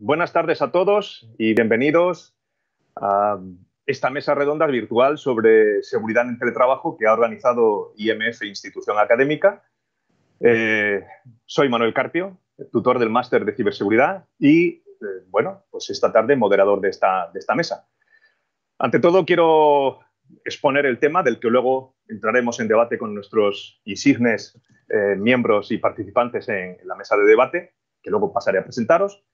Buenas tardes a todos y bienvenidos a esta mesa redonda virtual sobre seguridad en el teletrabajo que ha organizado IMF, Institución Académica. Soy Manuel Carpio, tutor del máster de ciberseguridad y, bueno, pues esta tarde moderador de esta mesa. Ante todo, quiero exponer el tema del que luego entraremos en debate con nuestros insignes miembros y participantes en la mesa de debate, que luego pasaré a presentaros.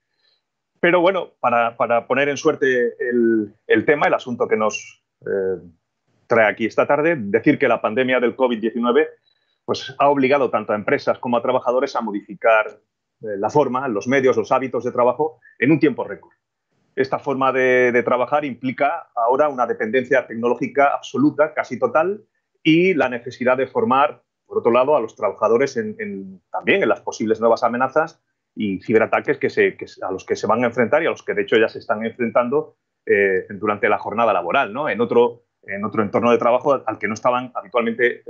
Pero bueno, para poner en suerte el tema, el asunto que nos trae aquí esta tarde, decir que la pandemia del COVID-19 pues, ha obligado tanto a empresas como a trabajadores a modificar la forma, los medios, los hábitos de trabajo en un tiempo récord. Esta forma de trabajar implica ahora una dependencia tecnológica absoluta, casi total, y la necesidad de formar, por otro lado, a los trabajadores también en las posibles nuevas amenazas y ciberataques a los que se van a enfrentar y a los que de hecho ya se están enfrentando durante la jornada laboral, ¿no? en otro entorno de trabajo al que no estaban habitualmente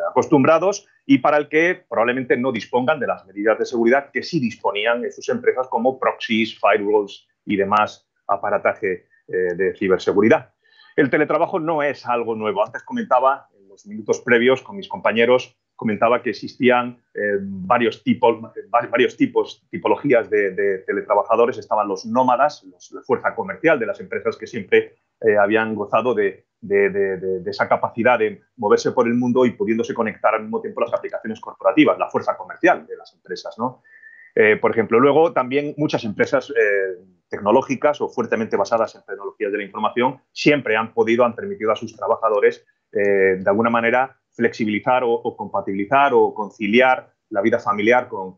acostumbrados y para el que probablemente no dispongan de las medidas de seguridad que sí disponían en sus empresas como proxies, firewalls y demás aparataje de ciberseguridad. El teletrabajo no es algo nuevo. Antes comentaba, en los minutos previos con mis compañeros, comentaba que existían varios tipologías de teletrabajadores. Estaban los nómadas, la fuerza comercial de las empresas que siempre habían gozado de esa capacidad de moverse por el mundo y pudiéndose conectar al mismo tiempo las aplicaciones corporativas, la fuerza comercial de las empresas, ¿no? Por ejemplo, luego también muchas empresas tecnológicas o fuertemente basadas en tecnologías de la información siempre han permitido a sus trabajadores de alguna manera flexibilizar o compatibilizar o conciliar la vida familiar con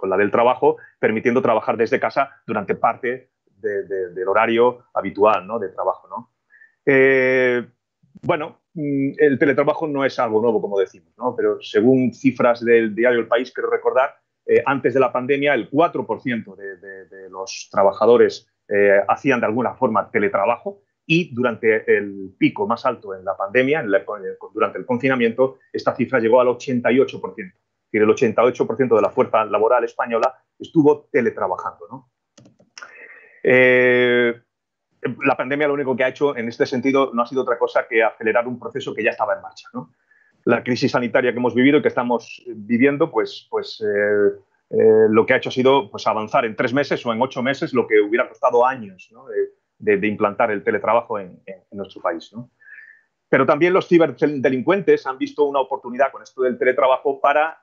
la del trabajo, permitiendo trabajar desde casa durante parte del horario habitual, ¿no?, de trabajo, ¿no? Bueno, el teletrabajo no es algo nuevo, como decimos, ¿no? Pero según cifras del diario El País, quiero recordar, antes de la pandemia, el 4% de los trabajadores hacían de alguna forma teletrabajo y durante el pico más alto en la pandemia, durante el confinamiento, esta cifra llegó al 88%. Es decir, el 88% de la fuerza laboral española estuvo teletrabajando, ¿no? La pandemia lo único que ha hecho en este sentido no ha sido otra cosa que acelerar un proceso que ya estaba en marcha, ¿no? La crisis sanitaria que hemos vivido y que estamos viviendo, lo que ha hecho ha sido pues, avanzar en 3 meses o en 8 meses lo que hubiera costado años, ¿no?, de implantar el teletrabajo en nuestro país, ¿no? Pero también los ciberdelincuentes han visto una oportunidad con esto del teletrabajo para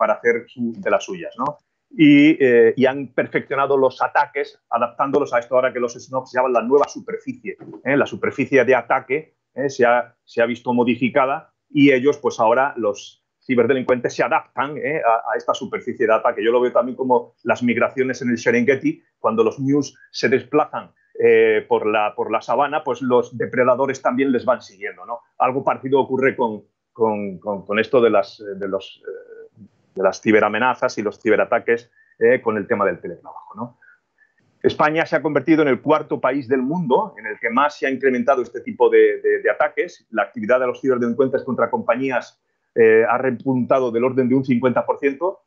hacer de las suyas, ¿no? Y han perfeccionado los ataques adaptándolos a esto ahora que los SNOPs llaman la nueva superficie. La superficie de ataque se ha visto modificada y ellos, pues ahora los ciberdelincuentes se adaptan a esta superficie de ataque. Yo lo veo también como las migraciones en el Serengeti, cuando los ñus se desplazan por la sabana, pues los depredadores también les van siguiendo, ¿no? Algo parecido ocurre con esto de las ciberamenazas y los ciberataques con el tema del teletrabajo, ¿no? España se ha convertido en el 4º país del mundo en el que más se ha incrementado este tipo de ataques. La actividad de los ciberdelincuentes contra compañías ha repuntado del orden de un 50%,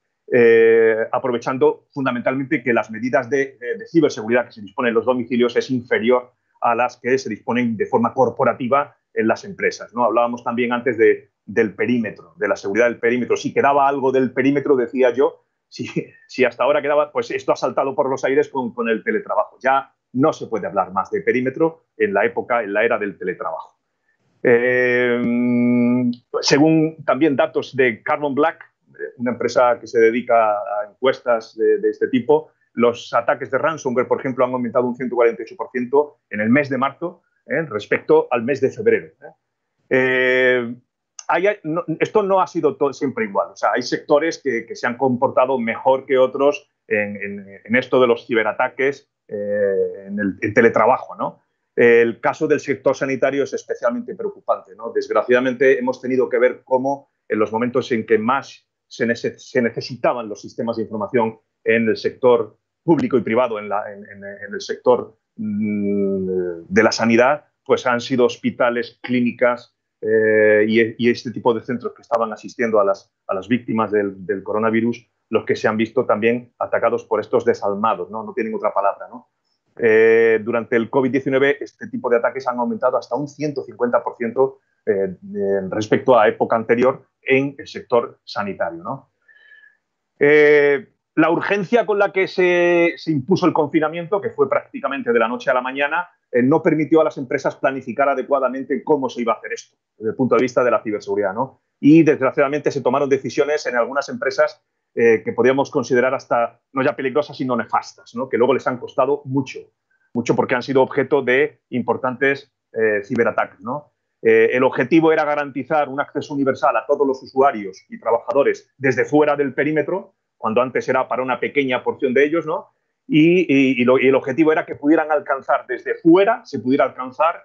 aprovechando fundamentalmente que las medidas de ciberseguridad que se disponen en los domicilios es inferior a las que se disponen de forma corporativa en las empresas, ¿no? Hablábamos también antes del perímetro, de la seguridad del perímetro. Si quedaba algo del perímetro, decía yo, si hasta ahora quedaba, pues esto ha saltado por los aires con el teletrabajo. Ya no se puede hablar más de perímetro en la era del teletrabajo. Según también datos de Carbon Black, una empresa que se dedica a encuestas de este tipo, los ataques de ransomware, por ejemplo, han aumentado un 148% en el mes de marzo respecto al mes de febrero. Esto no ha sido siempre igual. O sea, hay sectores que se han comportado mejor que otros en esto de los ciberataques, en el teletrabajo, ¿no? El caso del sector sanitario es especialmente preocupante, ¿no? Desgraciadamente hemos tenido que ver cómo en los momentos en que más se necesitaban los sistemas de información en el sector público y privado, en el sector de la sanidad, pues han sido hospitales, clínicas y este tipo de centros que estaban asistiendo a las víctimas del coronavirus, los que se han visto también atacados por estos desalmados, ¿no? No tienen otra palabra, ¿no? Durante el COVID-19 este tipo de ataques han aumentado hasta un 150% respecto a época anterior en el sector sanitario, ¿no? La urgencia con la que se impuso el confinamiento, que fue prácticamente de la noche a la mañana, no permitió a las empresas planificar adecuadamente cómo se iba a hacer esto, desde el punto de vista de la ciberseguridad, ¿no? Y desgraciadamente se tomaron decisiones en algunas empresas que podríamos considerar hasta no ya peligrosas, sino nefastas, ¿no? Que luego les han costado mucho porque han sido objeto de importantes ciberataques, ¿no? El objetivo era garantizar un acceso universal a todos los usuarios y trabajadores desde fuera del perímetro, cuando antes era para una pequeña porción de ellos, ¿no? Y el objetivo era que pudieran alcanzar desde fuera, se pudiera alcanzar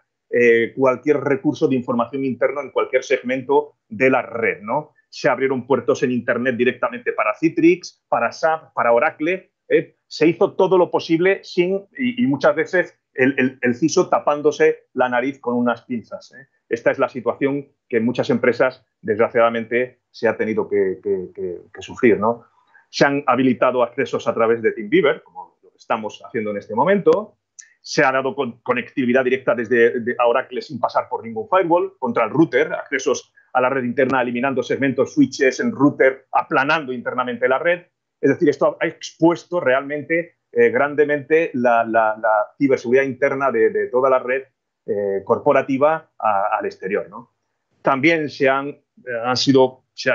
cualquier recurso de información interna en cualquier segmento de la red, ¿no? Se abrieron puertos en Internet directamente para Citrix, para SAP, para Oracle. Se hizo todo lo posible y muchas veces el CISO tapándose la nariz con unas pinzas. Esta es la situación que en muchas empresas, desgraciadamente, se ha tenido que sufrir, ¿no? Se han habilitado accesos a través de TeamViewer, como lo estamos haciendo en este momento. Se ha dado conectividad directa desde a Oracle sin pasar por ningún firewall, contra el router, accesos a la red interna, eliminando segmentos, switches en router, aplanando internamente la red. Es decir, esto ha expuesto realmente grandemente la ciberseguridad interna de toda la red corporativa al exterior, ¿no? También se ha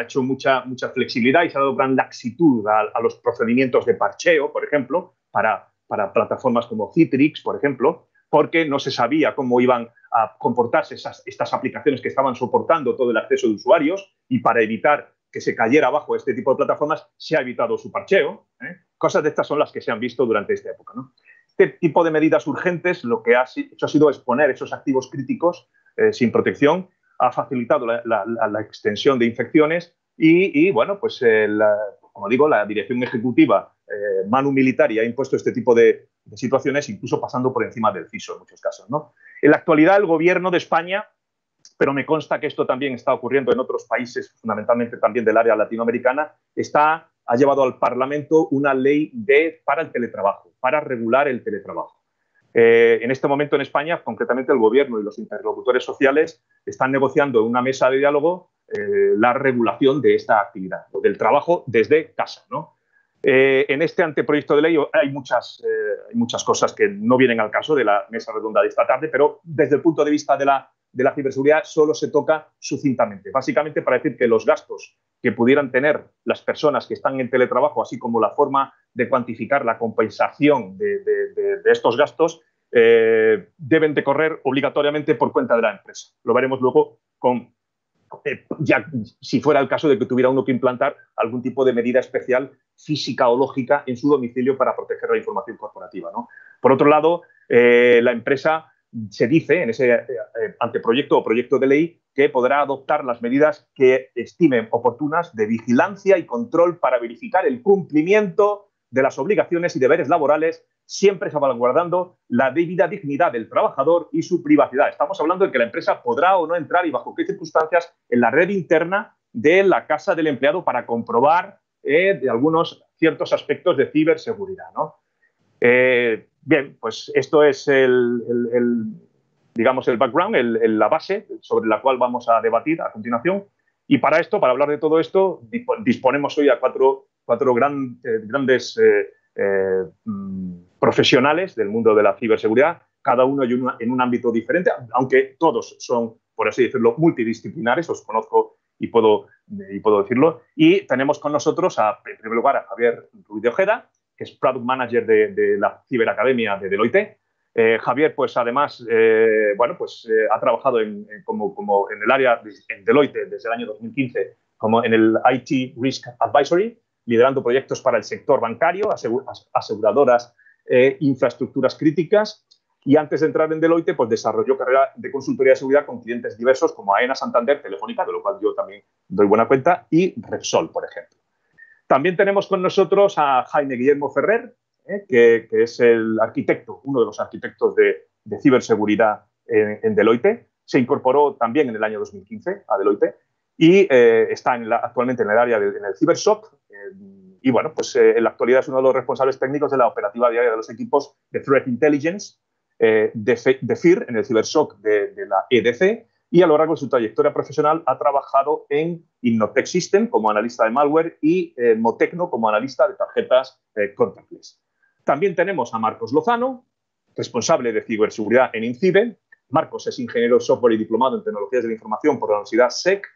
hecho mucha flexibilidad y se ha dado gran laxitud a los procedimientos de parcheo, por ejemplo, para plataformas como Citrix, por ejemplo, porque no se sabía cómo iban a comportarse estas aplicaciones que estaban soportando todo el acceso de usuarios, y para evitar que se cayera abajo este tipo de plataformas se ha evitado su parcheo. Cosas de estas son las que se han visto durante esta época, ¿no? Este tipo de medidas urgentes lo que ha hecho ha sido exponer esos activos críticos sin protección, ha facilitado la extensión de infecciones y bueno, pues como digo, la dirección ejecutiva manu militari ha impuesto este tipo de situaciones, incluso pasando por encima del CISO en muchos casos, ¿no? En la actualidad, el gobierno de España, pero me consta que esto también está ocurriendo en otros países, fundamentalmente también del área latinoamericana, ha llevado al Parlamento una ley para el teletrabajo, para regular el teletrabajo. En este momento en España, concretamente el gobierno y los interlocutores sociales están negociando en una mesa de diálogo la regulación de esta actividad, del trabajo desde casa, ¿no? En este anteproyecto de ley hay muchas cosas que no vienen al caso de la mesa redonda de esta tarde, pero desde el punto de vista de la ciberseguridad solo se toca sucintamente. Básicamente para decir que los gastos que pudieran tener las personas que están en teletrabajo, así como la forma de cuantificar la compensación de estos gastos, deben de correr obligatoriamente por cuenta de la empresa. Lo veremos luego ya si fuera el caso de que tuviera uno que implantar algún tipo de medida especial física o lógica en su domicilio para proteger la información corporativa, ¿no? Por otro lado, la empresa se dice en ese anteproyecto o proyecto de ley que podrá adoptar las medidas que estimen oportunas de vigilancia y control para verificar el cumplimiento de las obligaciones y deberes laborales, siempre salvaguardando la debida dignidad del trabajador y su privacidad. Estamos hablando de que la empresa podrá o no entrar y bajo qué circunstancias en la red interna de la casa del empleado para comprobar de algunos ciertos aspectos de ciberseguridad, ¿no? Bien, pues esto es digamos, el background, la base sobre la cual vamos a debatir a continuación. Y para esto, para hablar de todo esto, disponemos hoy a cuatro grandes profesionales del mundo de la ciberseguridad, cada uno en un ámbito diferente, aunque todos son, por así decirlo, multidisciplinares, os conozco y puedo decirlo. Y tenemos con nosotros, en primer lugar, a Javier Ruiz de Ojeda, que es Product Manager de la Ciberacademia de Deloitte. Javier, pues además, ha trabajado como en el área en Deloitte desde el año 2015, como en el IT Risk Advisory, liderando proyectos para el sector bancario, aseguradoras, infraestructuras críticas. Y antes de entrar en Deloitte, pues desarrolló carrera de consultoría de seguridad con clientes diversos como AENA, Santander, Telefónica, de lo cual yo también doy buena cuenta, y Repsol, por ejemplo. También tenemos con nosotros a Jaime Guillermo Ferrer, que es el arquitecto, uno de los arquitectos de ciberseguridad en Deloitte. Se incorporó también en el año 2015 a Deloitte y está actualmente en el área en el CiberSOC y bueno, pues en la actualidad es uno de los responsables técnicos de la operativa diaria de los equipos de Threat Intelligence, de FIR, en el CyberSOC de la EDC, y a lo largo de su trayectoria profesional ha trabajado en Innotech System como analista de malware y Motecno como analista de tarjetas contactless. También tenemos a Marcos Lozano, responsable de ciberseguridad en INCIBE. Marcos es ingeniero de software y diplomado en tecnologías de la información por la Universidad SEC.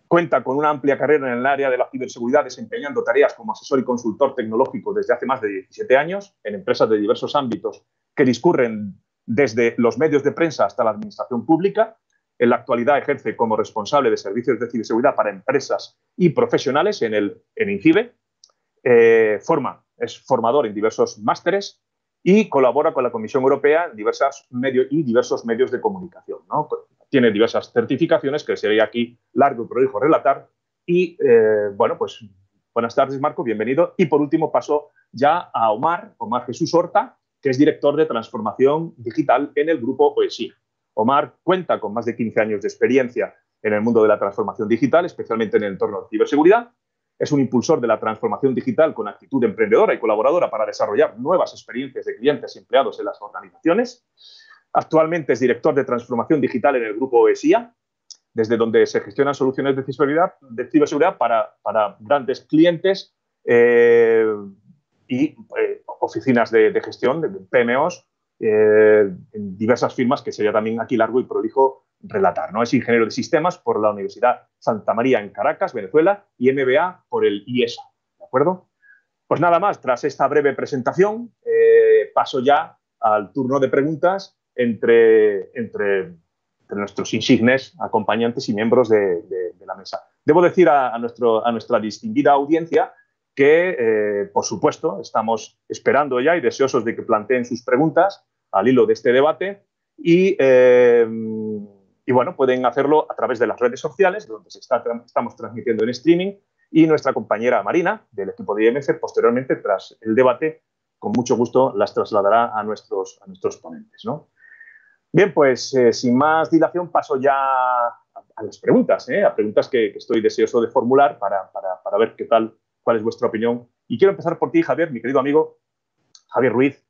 Cuenta con una amplia carrera en el área de la ciberseguridad, desempeñando tareas como asesor y consultor tecnológico desde hace más de 17 años en empresas de diversos ámbitos que discurren desde los medios de prensa hasta la administración pública. En la actualidad ejerce como responsable de servicios de ciberseguridad para empresas y profesionales en INCIBE. Es formador en diversos másteres y colabora con la Comisión Europea en diversos medios de comunicación, ¿no? Tiene diversas certificaciones que sería aquí largo y prolijo relatar. Y, bueno, pues buenas tardes, Marco, bienvenido. Y por último paso ya a Omar Jesús Horta, que es director de transformación digital en el grupo OESIA. Omar cuenta con más de 15 años de experiencia en el mundo de la transformación digital, especialmente en el entorno de ciberseguridad. Es un impulsor de la transformación digital con actitud emprendedora y colaboradora para desarrollar nuevas experiencias de clientes y empleados en las organizaciones. Actualmente es director de transformación digital en el grupo OESIA, desde donde se gestionan soluciones de ciberseguridad para grandes clientes y oficinas de gestión, de PMOs, en diversas firmas, que sería también aquí largo y prolijo relatar, ¿no? Es ingeniero de sistemas por la Universidad Santa María en Caracas, Venezuela, y MBA por el IESA, ¿de acuerdo? Pues nada más, tras esta breve presentación, paso ya al turno de preguntas entre nuestros insignes acompañantes y miembros de la mesa. Debo decir a nuestra distinguida audiencia que, por supuesto, estamos esperando ya y deseosos de que planteen sus preguntas al hilo de este debate y bueno, pueden hacerlo a través de las redes sociales, donde estamos transmitiendo en streaming, y nuestra compañera Marina, del equipo de IMC, posteriormente, tras el debate, con mucho gusto las trasladará a nuestros ponentes, ¿no? Bien, pues sin más dilación paso ya a las preguntas, a preguntas que estoy deseoso de formular para ver cuál es vuestra opinión. Y quiero empezar por ti, Javier, mi querido amigo Javier Ruiz,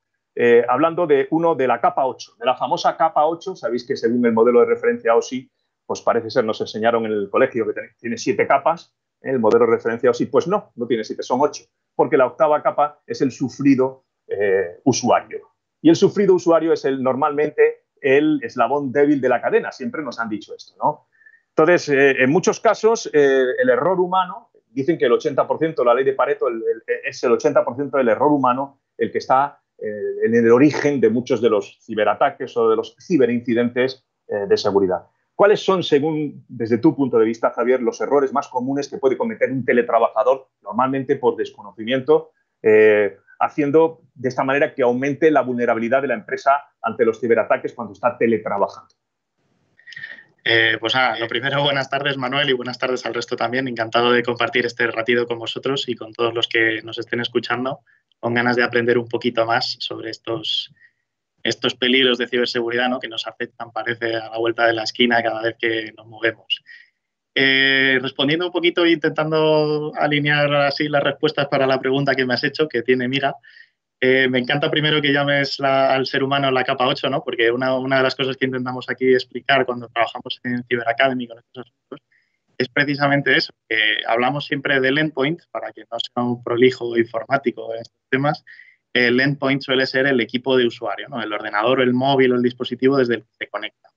hablando de la capa 8, de la famosa capa 8. Sabéis que según el modelo de referencia OSI, pues parece ser, nos enseñaron en el colegio que tiene 7 capas. El modelo de referencia OSI, pues no tiene 7, son 8, porque la octava capa es el sufrido usuario. Y el sufrido usuario es normalmente el eslabón débil de la cadena, siempre nos han dicho esto, ¿no? Entonces, en muchos casos, el error humano, dicen que el 80%, la ley de Pareto, es el 80% del error humano el que está en el origen de muchos de los ciberataques o de los ciberincidentes de seguridad. ¿Cuáles son, desde tu punto de vista, Javier, los errores más comunes que puede cometer un teletrabajador, normalmente por desconocimiento, haciendo de esta manera que aumente la vulnerabilidad de la empresa ante los ciberataques cuando está teletrabajando? Pues nada, lo primero, buenas tardes, Manuel, y buenas tardes al resto también. Encantado de compartir este ratito con vosotros y con todos los que nos estén escuchando, con ganas de aprender un poquito más sobre estos peligros de ciberseguridad, ¿no?, que nos afectan, parece, a la vuelta de la esquina cada vez que nos movemos. Respondiendo un poquito e intentando alinear así las respuestas para la pregunta que me has hecho, que tiene miga. Me encanta primero que llames al ser humano la capa 8, ¿no? Porque una de las cosas que intentamos aquí explicar cuando trabajamos en Cyber Academy con estos asuntos es precisamente eso, que hablamos siempre del endpoint, para que no sea un prolijo informático en estos temas. El endpoint suele ser el equipo de usuario, ¿no? El ordenador, el móvil o el dispositivo desde el que se conecta.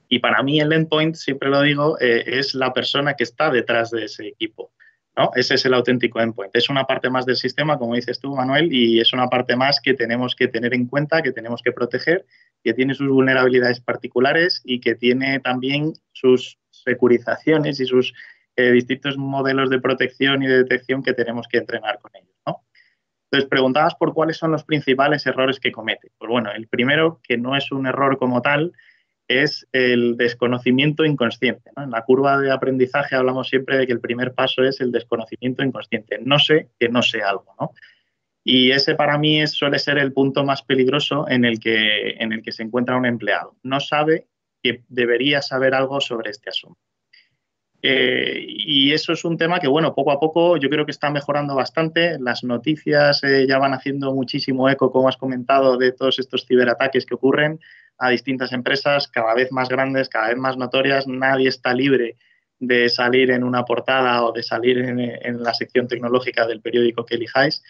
Y para mí el endpoint, siempre lo digo, es la persona que está detrás de ese equipo, ¿no? Ese es el auténtico endpoint. Es una parte más del sistema, como dices tú, Manuel, y es una parte más que tenemos que tener en cuenta, que tenemos que proteger, que tiene sus vulnerabilidades particulares y que tiene también sus securizaciones y sus distintos modelos de protección y de detección que tenemos que entrenar con ellos, ¿no? Entonces, preguntabas por cuáles son los principales errores que comete. Pues bueno, el primero, que no es un error como tal, es el desconocimiento inconsciente, ¿no? En la curva de aprendizaje hablamos siempre de que el primer paso es el desconocimiento inconsciente. No sé que no sé algo, ¿no? Y ese para mí suele ser el punto más peligroso en el que se encuentra un empleado. No sabe que debería saber algo sobre este asunto. Y eso es un tema que, bueno, poco a poco yo creo que está mejorando bastante. Las noticias ya van haciendo muchísimo eco, como has comentado, de todos estos ciberataques que ocurren a distintas empresas, cada vez más grandes, cada vez más notorias. Nadie está libre de salir en una portada o de salir en la sección tecnológica del periódico que elijáis.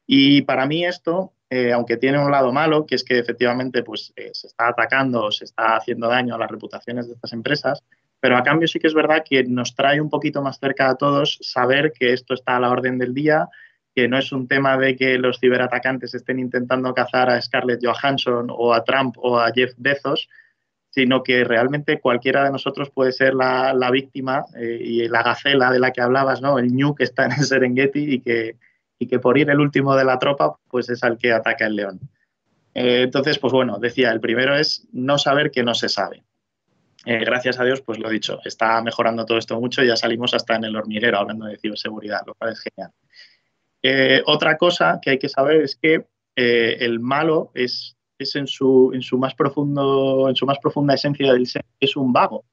Y para mí esto, aunque tiene un lado malo, que es que efectivamente pues, se está atacando o se está haciendo daño a las reputaciones de estas empresas, pero a cambio sí que es verdad que nos trae un poquito más cerca a todos saber que esto está a la orden del día, que no es un tema de que los ciberatacantes estén intentando cazar a Scarlett Johansson o a Trump o a Jeff Bezos, sino que realmente cualquiera de nosotros puede ser la víctima y la gacela de la que hablabas, ¿no? El ñu que está en el Serengeti y que por ir el último de la tropa, pues es al que ataca el león. Entonces, pues bueno, decía, el primero es no saber que no se sabe. Gracias a Dios, pues lo dicho, está mejorando todo esto mucho, ya salimos hasta en el hormiguero hablando de ciberseguridad, lo cual es genial. Otra cosa que hay que saber es que el malo es en su más profunda esencia del ser, es un vago,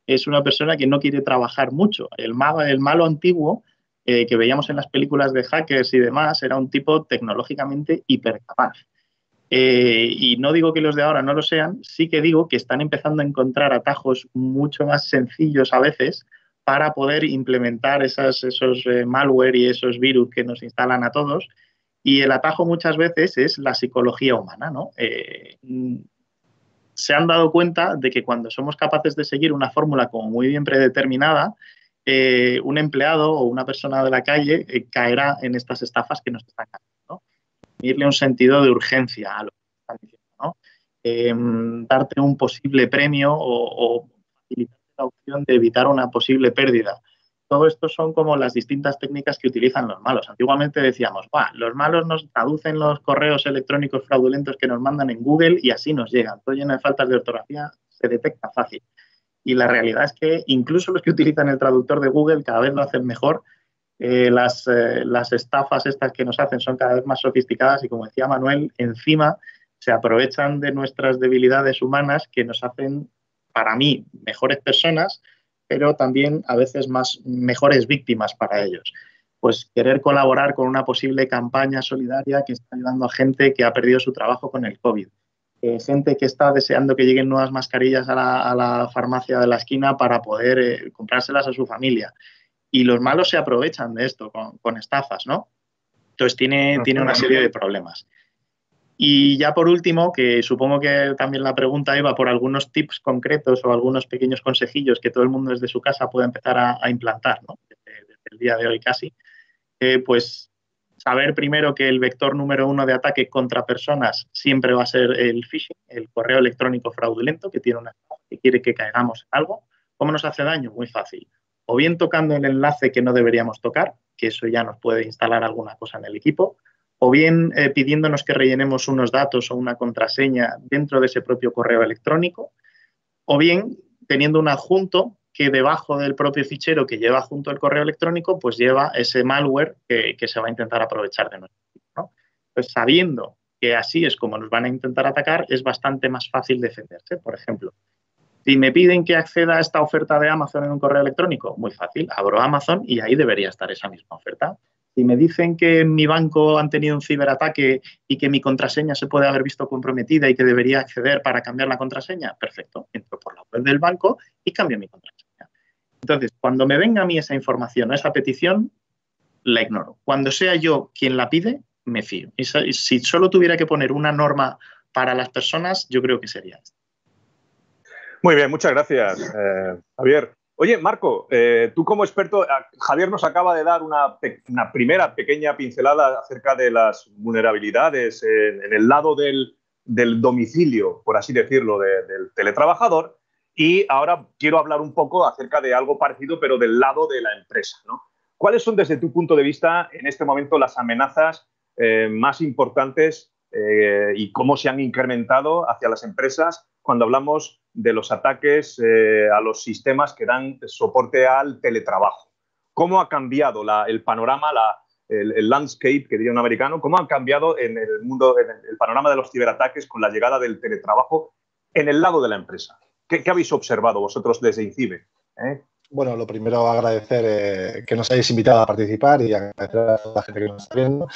es una persona que no quiere trabajar mucho. El malo antiguo que veíamos en las películas de hackers y demás era un tipo tecnológicamente hipercapaz. Y no digo que los de ahora no lo sean, sí que digo que están empezando a encontrar atajos mucho más sencillos a veces para poder implementar esos malware y esos virus que nos instalan a todos. Y el atajo muchas veces es la psicología humana, ¿no? Se han dado cuenta de que cuando somos capaces de seguir una fórmula como muy bien predeterminada, un empleado o una persona de la calle caerá en estas estafas que nos están haciendo, ¿no? Irle un sentido de urgencia a lo que están diciendo, ¿no? Darte un posible premio o facilitar la opción de evitar una posible pérdida. Todo esto son como las distintas técnicas que utilizan los malos. Antiguamente decíamos, los malos nos traducen los correos electrónicos fraudulentos que nos mandan en Google y así nos llegan. Todo lleno de faltas de ortografía, se detecta fácil. Y la realidad es que incluso los que utilizan el traductor de Google cada vez lo hacen mejor. Las estafas estas que nos hacen son cada vez más sofisticadas y, como decía Manuel, encima se aprovechan de nuestras debilidades humanas que nos hacen, para mí, mejores personas, pero también a veces mejores víctimas para ellos. Pues querer colaborar con una posible campaña solidaria que está ayudando a gente que ha perdido su trabajo con el COVID. Gente que está deseando que lleguen nuevas mascarillas a la farmacia de la esquina para poder comprárselas a su familia. Y los malos se aprovechan de esto con estafas, ¿no? Entonces tiene una serie de problemas. Y ya por último, que supongo que también la pregunta iba por algunos tips concretos o algunos pequeños consejillos que todo el mundo desde su casa puede empezar a implantar, ¿no? Desde el día de hoy casi. Pues saber primero que el vector número uno de ataque contra personas siempre va a ser el phishing, el correo electrónico fraudulento, que tiene una estafa que quiere que caigamos en algo. ¿Cómo nos hace daño? Muy fácil. O bien tocando el enlace que no deberíamos tocar, que eso ya nos puede instalar alguna cosa en el equipo, o bien pidiéndonos que rellenemos unos datos o una contraseña dentro de ese propio correo electrónico, o bien teniendo un adjunto que debajo del propio fichero que lleva junto al correo electrónico, pues lleva ese malware que se va a intentar aprovechar de nosotros, ¿no? Pues sabiendo que así es como nos van a intentar atacar, es bastante más fácil defenderse. Por ejemplo, si me piden que acceda a esta oferta de Amazon en un correo electrónico, muy fácil, abro Amazon y ahí debería estar esa misma oferta. Si me dicen que en mi banco han tenido un ciberataque y que mi contraseña se puede haber visto comprometida y que debería acceder para cambiar la contraseña, perfecto, entro por la web del banco y cambio mi contraseña. Entonces, cuando me venga a mí esa información o esa petición, la ignoro. Cuando sea yo quien la pide, me fío. Y si solo tuviera que poner una norma para las personas, yo creo que sería esta. Muy bien, muchas gracias, Javier. Oye, Marco, tú como experto, Javier nos acaba de dar una primera pequeña pincelada acerca de las vulnerabilidades en el lado del domicilio, por así decirlo, del teletrabajador, y ahora quiero hablar un poco acerca de algo parecido, pero del lado de la empresa, ¿no? ¿Cuáles son, desde tu punto de vista, en este momento las amenazas más importantes y cómo se han incrementado hacia las empresas cuando hablamos de los ataques a los sistemas que dan soporte al teletrabajo? ¿Cómo ha cambiado el panorama, el landscape, que diría un americano? ¿Cómo ha cambiado en el mundo, en el panorama de los ciberataques con la llegada del teletrabajo en el lado de la empresa? ¿Qué habéis observado vosotros desde INCIBE? Bueno, lo primero agradecer que nos hayáis invitado a participar y agradecer a toda la gente que nos está viendo.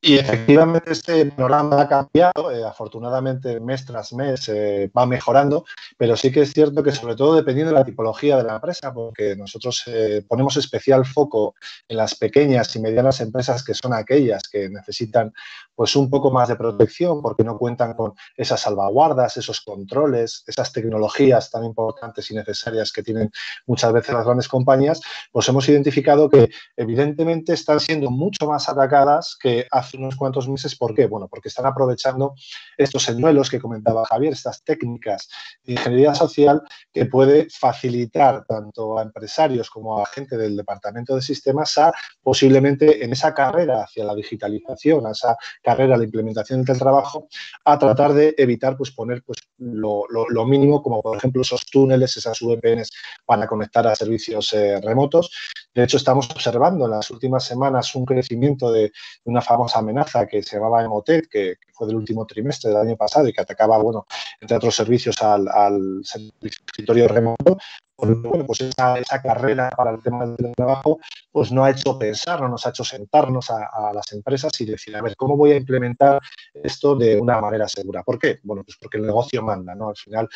Y efectivamente este panorama ha cambiado, afortunadamente mes tras mes va mejorando, pero sí que es cierto que sobre todo dependiendo de la tipología de la empresa, porque nosotros ponemos especial foco en las pequeñas y medianas empresas que son aquellas que necesitan pues un poco más de protección porque no cuentan con esas salvaguardas, esos controles, esas tecnologías tan importantes y necesarias que tienen muchas veces las grandes compañías, pues hemos identificado que evidentemente están siendo mucho más atacadas que hace unos cuantos meses. ¿Por qué? Bueno, porque están aprovechando estos señuelos que comentaba Javier, estas técnicas de ingeniería social que puede facilitar tanto a empresarios como a gente del departamento de sistemas a posiblemente en esa carrera hacia la digitalización, a esa carrera, la implementación del trabajo, a tratar de evitar pues poner pues lo mínimo, como por ejemplo esos túneles, esas VPNs para conectar a servicios remotos. De hecho, estamos observando en las últimas semanas un crecimiento de una famosa amenaza que se llamaba Emotet, que fue del último trimestre del año pasado y que atacaba, bueno, entre otros servicios al escritorio remoto. Bueno, pues esa carrera para el tema del trabajo pues no ha hecho pensar, no nos ha hecho sentarnos a las empresas y decir, a ver, ¿cómo voy a implementar esto de una manera segura? ¿Por qué? Bueno, pues porque el negocio manda, ¿no? Al final,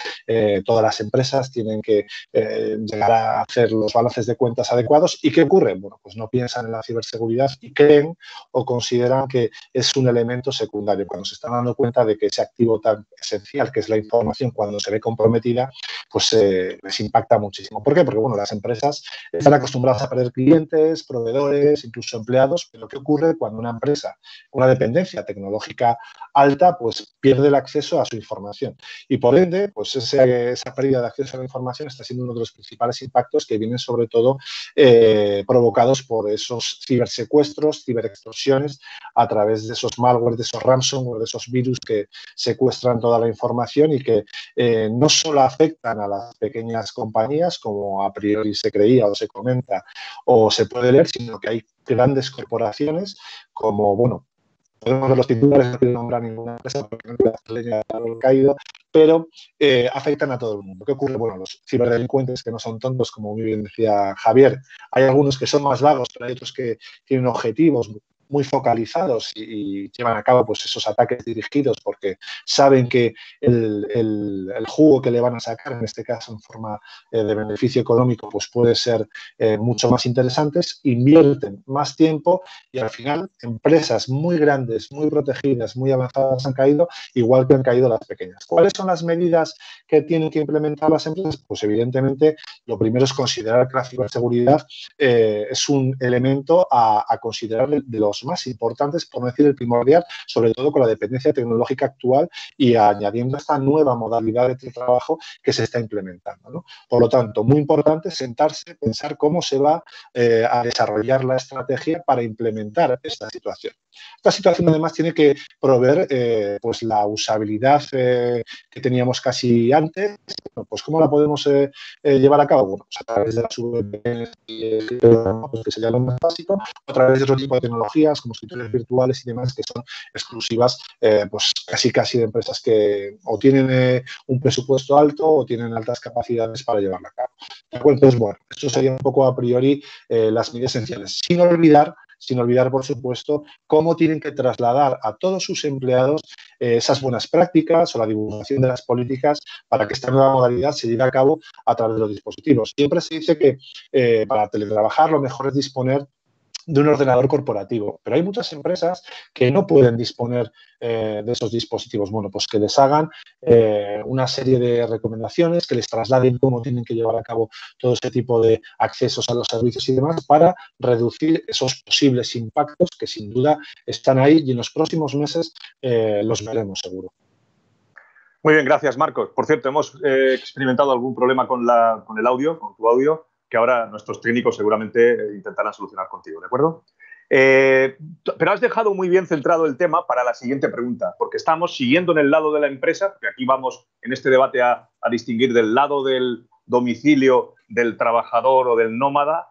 todas las empresas tienen que llegar a hacer los balances de cuentas adecuados. ¿Y qué ocurre? Bueno, pues no piensan en la ciberseguridad y creen o consideran que es un elemento secundario. Cuando se están dando cuenta de que ese activo tan esencial que es la información, cuando se ve comprometida, pues les impacta muchísimo. ¿Por qué? Porque, bueno, las empresas están acostumbradas a perder clientes, proveedores, incluso empleados, pero ¿qué ocurre cuando una empresa, una dependencia tecnológica alta, pues pierde el acceso a su información? Y por ende, pues esa pérdida de acceso a la información está siendo uno de los principales impactos que vienen sobre todo provocados por esos cibersecuestros, ciberextorsiones a través de esos malware, de esos ransomware, de esos virus que secuestran toda la información y que no solo afectan a las pequeñas compañías, como a priori se creía o se comenta o se puede leer, sino que hay grandes corporaciones como, bueno, podemos ver los titulares, no quiero nombrar ninguna empresa porque no quiero hacer leña al árbol caído, pero afectan a todo el mundo. ¿Qué ocurre? Bueno, los ciberdelincuentes que no son tontos, como muy bien decía Javier, hay algunos que son más vagos, pero hay otros que tienen objetivos muy focalizados y llevan a cabo pues esos ataques dirigidos porque saben que el jugo que le van a sacar, en este caso en forma de beneficio económico, pues puede ser mucho más interesantes, invierten más tiempo y al final empresas muy grandes, muy protegidas, muy avanzadas han caído, igual que han caído las pequeñas. ¿Cuáles son las medidas que tienen que implementar las empresas? Pues evidentemente lo primero es considerar que la ciberseguridad es un elemento a considerar de los más importantes, por no decir el primordial, sobre todo con la dependencia tecnológica actual y añadiendo esta nueva modalidad de trabajo que se está implementando, ¿no? Por lo tanto, muy importante sentarse, pensar cómo se va a desarrollar la estrategia para implementar esta situación. Esta situación además tiene que proveer pues la usabilidad que teníamos casi antes. Bueno, pues ¿cómo la podemos llevar a cabo? Bueno, pues a través de las VPNs, que sería lo más básico, a través de otro tipo de tecnologías como escritorios virtuales y demás que son exclusivas pues casi de empresas que o tienen un presupuesto alto o tienen altas capacidades para llevarla a cabo. ¿De acuerdo? Entonces, bueno, esto sería un poco a priori las medidas esenciales. Sin olvidar, por supuesto, cómo tienen que trasladar a todos sus empleados esas buenas prácticas o la divulgación de las políticas para que esta nueva modalidad se lleve a cabo a través de los dispositivos. Siempre se dice que para teletrabajar lo mejor es disponer de un ordenador corporativo, pero hay muchas empresas que no pueden disponer de esos dispositivos. Bueno, pues que les hagan una serie de recomendaciones, que les trasladen cómo tienen que llevar a cabo todo este tipo de accesos a los servicios y demás para reducir esos posibles impactos que sin duda están ahí y en los próximos meses los veremos seguro. Muy bien, gracias, Marcos. Por cierto, hemos experimentado algún problema con el audio, con tu audio, que ahora nuestros técnicos seguramente intentarán solucionar contigo, ¿de acuerdo? Pero has dejado muy bien centrado el tema para la siguiente pregunta, porque estamos siguiendo en el lado de la empresa, porque aquí vamos en este debate a distinguir del lado del domicilio del trabajador o del nómada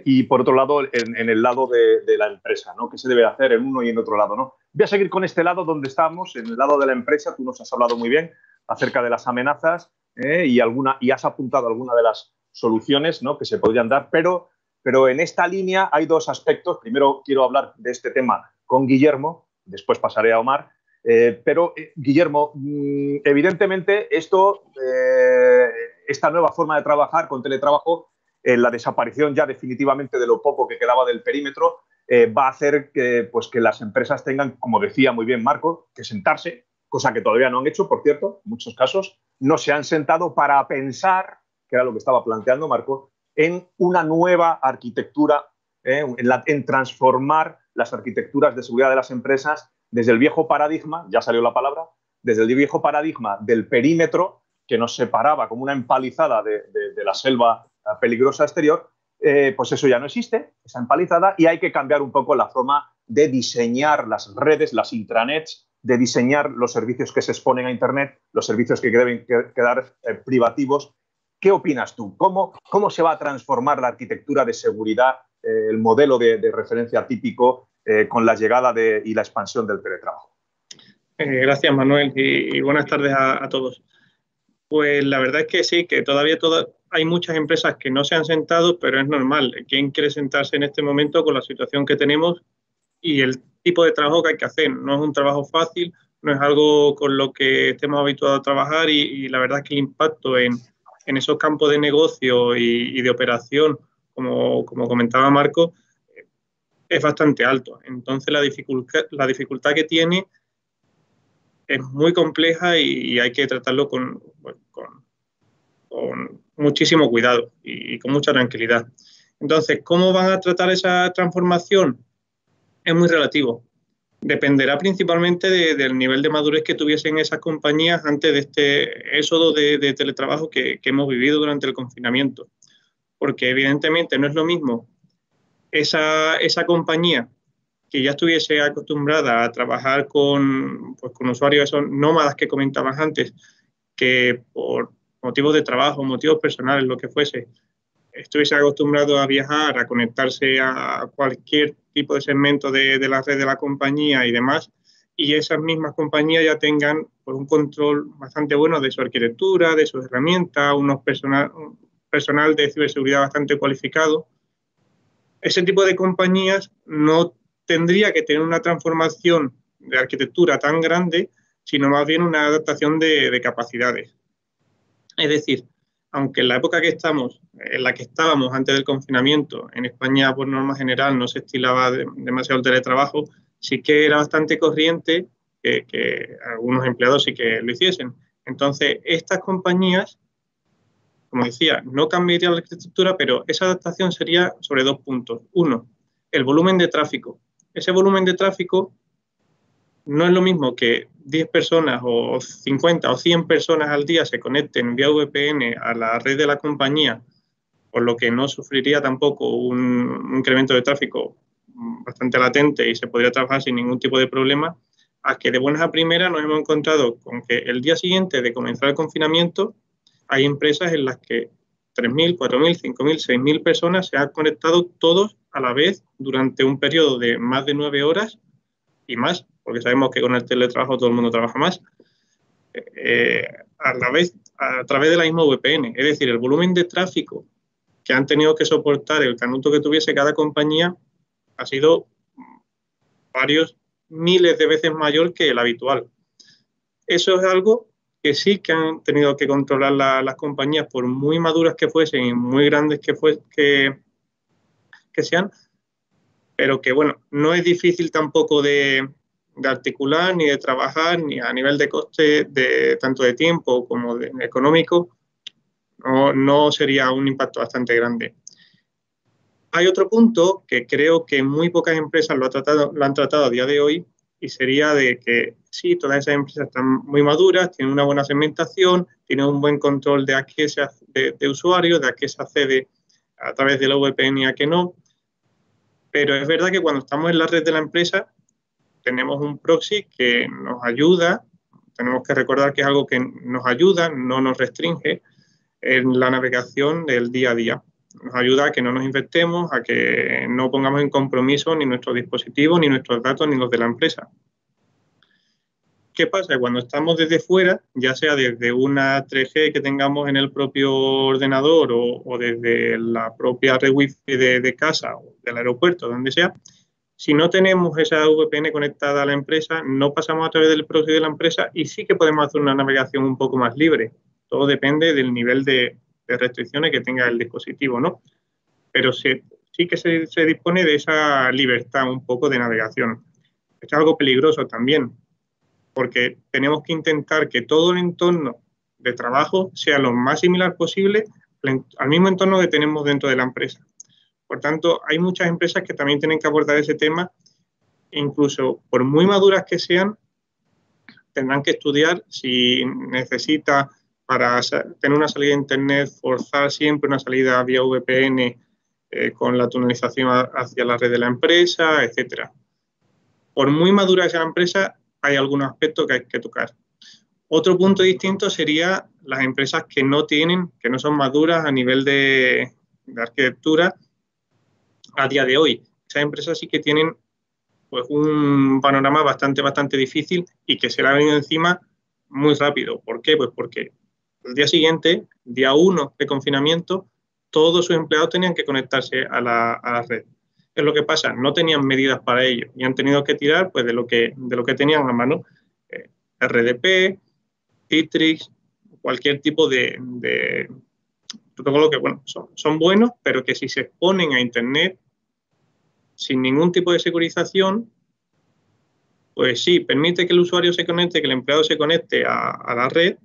y, por otro lado, en el lado de la empresa, ¿no? ¿Qué se debe hacer en uno y en otro lado, ¿no? Voy a seguir con este lado donde estamos, en el lado de la empresa. Tú nos has hablado muy bien acerca de las amenazas y has apuntado alguna de las soluciones, ¿no?, que se podrían dar, pero en esta línea hay dos aspectos. Primero quiero hablar de este tema con Guillermo, después pasaré a Omar. Guillermo, evidentemente esta nueva forma de trabajar con teletrabajo, la desaparición ya definitivamente de lo poco que quedaba del perímetro, va a hacer que las empresas tengan, como decía muy bien Marco, que sentarse, cosa que todavía no han hecho, por cierto, en muchos casos. No se han sentado para pensar, que era lo que estaba planteando Marco, en una nueva arquitectura, en transformar las arquitecturas de seguridad de las empresas desde el viejo paradigma, ya salió la palabra, desde el viejo paradigma del perímetro que nos separaba como una empalizada de la selva peligrosa exterior. Pues eso ya no existe, esa empalizada, y hay que cambiar un poco la forma de diseñar las redes, las intranets, de diseñar los servicios que se exponen a Internet, los servicios que deben quedar privativos. ¿Qué opinas tú? ¿Cómo se va a transformar la arquitectura de seguridad, el modelo de referencia típico con la llegada y la expansión del teletrabajo? Gracias, Manuel, y buenas tardes a todos. Pues la verdad es que sí, que todavía hay muchas empresas que no se han sentado, pero es normal. ¿Quién quiere sentarse en este momento con la situación que tenemos y el tipo de trabajo que hay que hacer? No es un trabajo fácil, no es algo con lo que estemos habituados a trabajar y la verdad es que el impacto en esos campos de negocio y de operación, como comentaba Marco, es bastante alto. Entonces la dificultad que tiene es muy compleja y hay que tratarlo con muchísimo cuidado y con mucha tranquilidad. Entonces, ¿cómo van a tratar esa transformación? Es muy relativo. Dependerá principalmente del nivel de madurez que tuviesen esas compañías antes de este éxodo de teletrabajo que hemos vivido durante el confinamiento. Porque evidentemente no es lo mismo esa compañía que ya estuviese acostumbrada a trabajar con usuarios, esos nómadas que comentabas antes, que por motivos de trabajo, motivos personales, lo que fuese, estuviese acostumbrado a viajar, a conectarse a cualquier tipo de segmento de la red de la compañía y demás, y esas mismas compañías ya tengan un control bastante bueno de su arquitectura, de sus herramientas, un personal de ciberseguridad bastante cualificado. Ese tipo de compañías no tendría que tener una transformación de arquitectura tan grande, sino más bien una adaptación de capacidades. Es decir, aunque en la época en la que estábamos antes del confinamiento, en España por norma general no se estilaba demasiado el teletrabajo, sí que era bastante corriente que algunos empleados sí que lo hiciesen. Entonces, estas compañías, como decía, no cambiaría la arquitectura, pero esa adaptación sería sobre dos puntos. Uno, el volumen de tráfico. Ese volumen de tráfico no es lo mismo que 10 personas o 50 o 100 personas al día se conecten vía VPN a la red de la compañía, por lo que no sufriría tampoco un incremento de tráfico bastante latente y se podría trabajar sin ningún tipo de problema, a que de buenas a primeras nos hemos encontrado con que el día siguiente de comenzar el confinamiento hay empresas en las que 3.000, 4.000, 5.000, 6.000 personas se han conectado todos a la vez durante un periodo de más de 9 horas y más, porque sabemos que con el teletrabajo todo el mundo trabaja más, a través de la misma VPN. Es decir, el volumen de tráfico que han tenido que soportar el canuto que tuviese cada compañía ha sido varios miles de veces mayor que el habitual. Eso es algo que sí que han tenido que controlar las compañías, por muy maduras que fuesen y muy grandes que sean, pero que, bueno, no es difícil tampoco de articular ni de trabajar, ni a nivel de coste, tanto de tiempo como de económico, no sería un impacto bastante grande. Hay otro punto que creo que muy pocas empresas lo han tratado a día de hoy, y sería de que sí, todas esas empresas están muy maduras, tienen una buena segmentación, tienen un buen control de a qué se hace, de usuarios, de a qué se accede a través de la VPN y a qué no. Pero es verdad que cuando estamos en la red de la empresa tenemos un proxy que nos ayuda, tenemos que recordar que es algo que nos ayuda, no nos restringe en la navegación del día a día. Nos ayuda a que no nos infectemos, a que no pongamos en compromiso ni nuestros dispositivos, ni nuestros datos, ni los de la empresa. ¿qué pasa? Cuando estamos desde fuera, ya sea desde una 3G que tengamos en el propio ordenador o desde la propia red Wi-Fi de casa o del aeropuerto, donde sea, si no tenemos esa VPN conectada a la empresa, no pasamos a través del proxy de la empresa y sí que podemos hacer una navegación un poco más libre. Todo depende del nivel de restricciones que tenga el dispositivo, ¿no? Pero sí que se dispone de esa libertad un poco de navegación. Esto es algo peligroso también, porque tenemos que intentar que todo el entorno de trabajo sea lo más similar posible al mismo entorno que tenemos dentro de la empresa. Por tanto, hay muchas empresas que también tienen que abordar ese tema, incluso por muy maduras que sean, tendrán que estudiar si necesita para tener una salida de Internet, forzar siempre una salida vía VPN con la tunelización hacia la red de la empresa, etcétera. Por muy madura que sea la empresa, hay algunos aspectos que hay que tocar. Otro punto distinto sería las empresas que no son maduras a nivel de arquitectura a día de hoy. Esas empresas sí que tienen pues, un panorama bastante difícil y que se le ha venido encima muy rápido. ¿Por qué? Pues porque el día siguiente, día 1 de confinamiento, todos sus empleados tenían que conectarse a la red. ¿Qué es lo que pasa? No tenían medidas para ello y han tenido que tirar pues, de lo que tenían a mano. RDP, Citrix, cualquier tipo de protocolo que bueno, son buenos, pero que si se exponen a Internet sin ningún tipo de securización, pues sí, permite que el usuario se conecte, que el empleado se conecte a la red,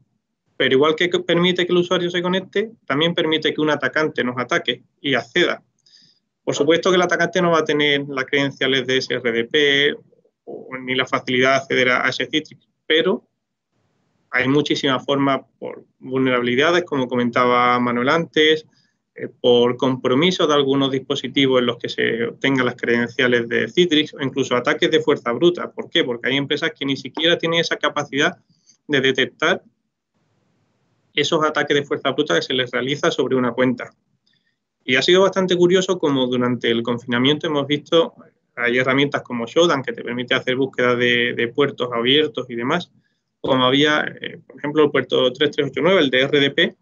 pero igual que permite que el usuario se conecte, también permite que un atacante nos ataque y acceda. Por supuesto que el atacante no va a tener las credenciales de ese RDP ni la facilidad de acceder a ese Citrix, pero hay muchísimas formas por vulnerabilidades, como comentaba Manuel antes, por compromiso de algunos dispositivos en los que se obtengan las credenciales de Citrix o incluso ataques de fuerza bruta. ¿Por qué? Porque hay empresas que ni siquiera tienen esa capacidad de detectar esos ataques de fuerza bruta que se les realiza sobre una cuenta. Y ha sido bastante curioso como durante el confinamiento hemos visto, hay herramientas como Shodan que te permite hacer búsqueda de puertos abiertos y demás, como había, por ejemplo, el puerto 3389, el de RDP,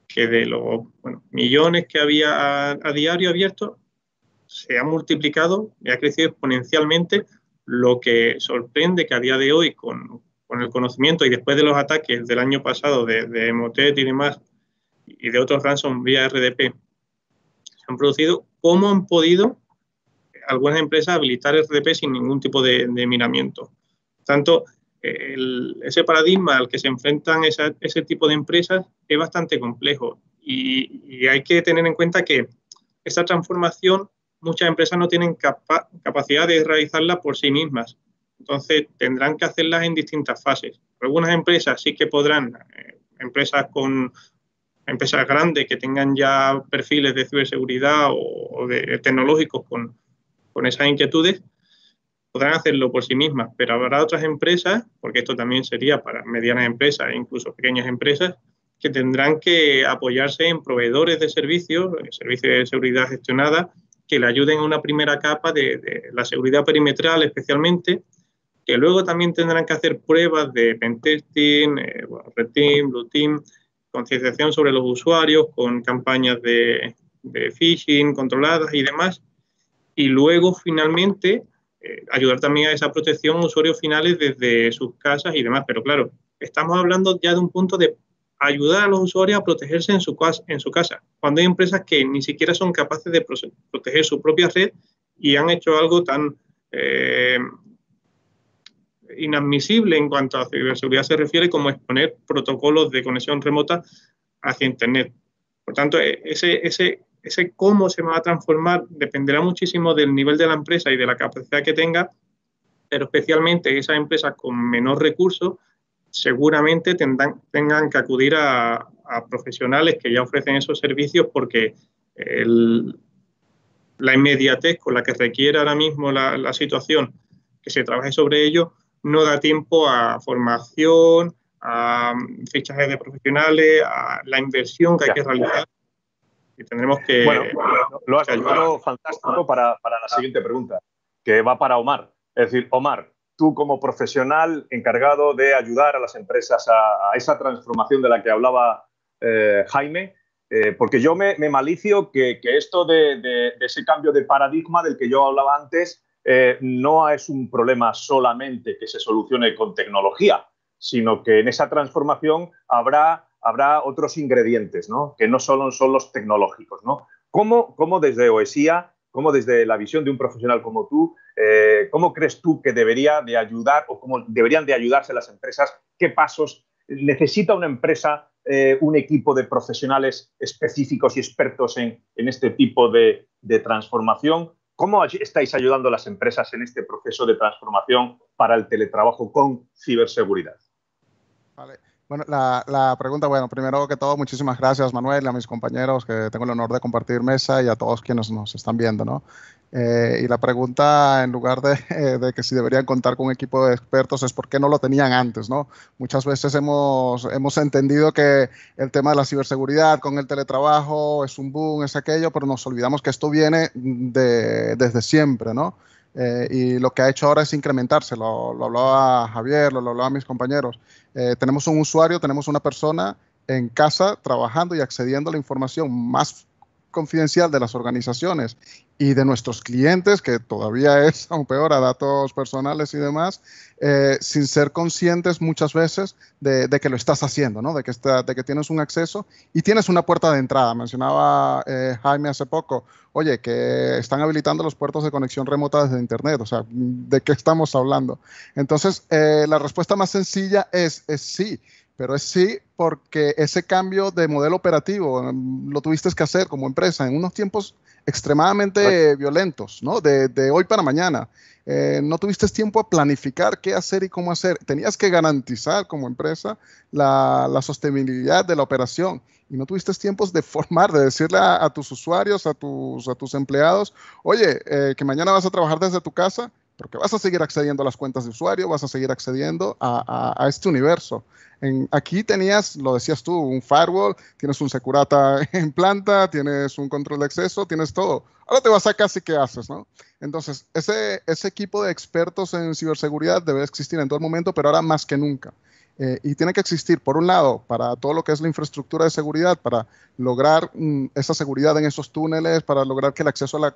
que de los millones que había a diario abiertos, se ha multiplicado y ha crecido exponencialmente, lo que sorprende que a día de hoy, con el conocimiento y después de los ataques del año pasado de Motet y demás, y de otros ransom vía RDP, se han producido, cómo han podido algunas empresas habilitar RDP sin ningún tipo de miramiento. Tanto ese paradigma al que se enfrentan ese tipo de empresas es bastante complejo y hay que tener en cuenta que esa transformación muchas empresas no tienen capacidad de realizarla por sí mismas. Entonces tendrán que hacerlas en distintas fases. Algunas empresas sí que podrán, empresas grandes que tengan ya perfiles de ciberseguridad o de tecnológicos con esas inquietudes, podrán hacerlo por sí mismas, pero habrá otras empresas, porque esto también sería para medianas empresas e incluso pequeñas empresas, que tendrán que apoyarse en proveedores de servicios de seguridad gestionada, que le ayuden a una primera capa de la seguridad perimetral especialmente, que luego también tendrán que hacer pruebas de pentesting, red team, blue team, concienciación sobre los usuarios con campañas de phishing controladas y demás, y luego finalmente ayudar también a esa protección a usuarios finales desde sus casas y demás. Pero claro, estamos hablando ya de un punto de ayudar a los usuarios a protegerse en su casa, cuando hay empresas que ni siquiera son capaces de proteger su propia red y han hecho algo tan inadmisible en cuanto a ciberseguridad se refiere como exponer protocolos de conexión remota hacia Internet. Por tanto, ese cómo se va a transformar dependerá muchísimo del nivel de la empresa y de la capacidad que tenga, pero especialmente esas empresas con menor recursos seguramente tengan que acudir a profesionales que ya ofrecen esos servicios porque la inmediatez con la que requiere ahora mismo la situación que se trabaje sobre ello no da tiempo a formación, a fichajes de profesionales, a la inversión que hay que realizar. Y tendremos que... Bueno, lo has dicho fantástico para la siguiente pregunta, que va para Omar. Es decir, Omar, tú como profesional encargado de ayudar a las empresas a esa transformación de la que hablaba Jaime? Porque yo me malicio que esto de ese cambio de paradigma del que yo hablaba antes no es un problema solamente que se solucione con tecnología, sino que en esa transformación habrá otros ingredientes, ¿no? Que no solo son los tecnológicos, ¿no? ¿Cómo desde OESIA, cómo desde la visión de un profesional como tú, cómo crees tú que debería de ayudar o cómo deberían de ayudarse las empresas? ¿Qué pasos necesita una empresa, un equipo de profesionales específicos y expertos en este tipo de transformación? ¿Cómo estáis ayudando a las empresas en este proceso de transformación para el teletrabajo con ciberseguridad? Vale. Bueno, la pregunta, bueno, primero que todo, muchísimas gracias, Manuel, a mis compañeros que tengo el honor de compartir mesa y a todos quienes nos están viendo, ¿no? Y la pregunta, en lugar de que si deberían contar con un equipo de expertos, es por qué no lo tenían antes, ¿no? Muchas veces hemos entendido que el tema de la ciberseguridad con el teletrabajo es un boom, es aquello, pero nos olvidamos que esto viene desde siempre, ¿no? Y lo que ha hecho ahora es incrementarse, lo hablaba Javier, lo hablaba mis compañeros. Tenemos un usuario, tenemos una persona en casa trabajando y accediendo a la información más confidencial de las organizaciones y de nuestros clientes, que todavía es aún peor, a datos personales y demás, sin ser conscientes muchas veces de que lo estás haciendo, ¿no? de que tienes un acceso y tienes una puerta de entrada. Mencionaba Jaime hace poco, oye, que están habilitando los puertos de conexión remota desde Internet, o sea, ¿de qué estamos hablando? Entonces, la respuesta más sencilla es sí. Pero es sí porque ese cambio de modelo operativo lo tuviste que hacer como empresa en unos tiempos extremadamente violentos, ¿no? De hoy para mañana. No tuviste tiempo a planificar qué hacer y cómo hacer. Tenías que garantizar como empresa la sostenibilidad de la operación. Y no tuviste tiempos de formar, de decirle a tus usuarios, a tus empleados, oye, que mañana vas a trabajar desde tu casa, porque vas a seguir accediendo a las cuentas de usuario, vas a seguir accediendo a este universo. Aquí tenías, lo decías tú, un firewall, tienes un Securata en planta, tienes un control de acceso, tienes todo. Ahora te vas a casa y ¿qué haces, no? Entonces, ese equipo de expertos en ciberseguridad debe existir en todo el momento, pero ahora más que nunca. Y tiene que existir, por un lado, para todo lo que es la infraestructura de seguridad, para lograr esa seguridad en esos túneles, para lograr que el acceso a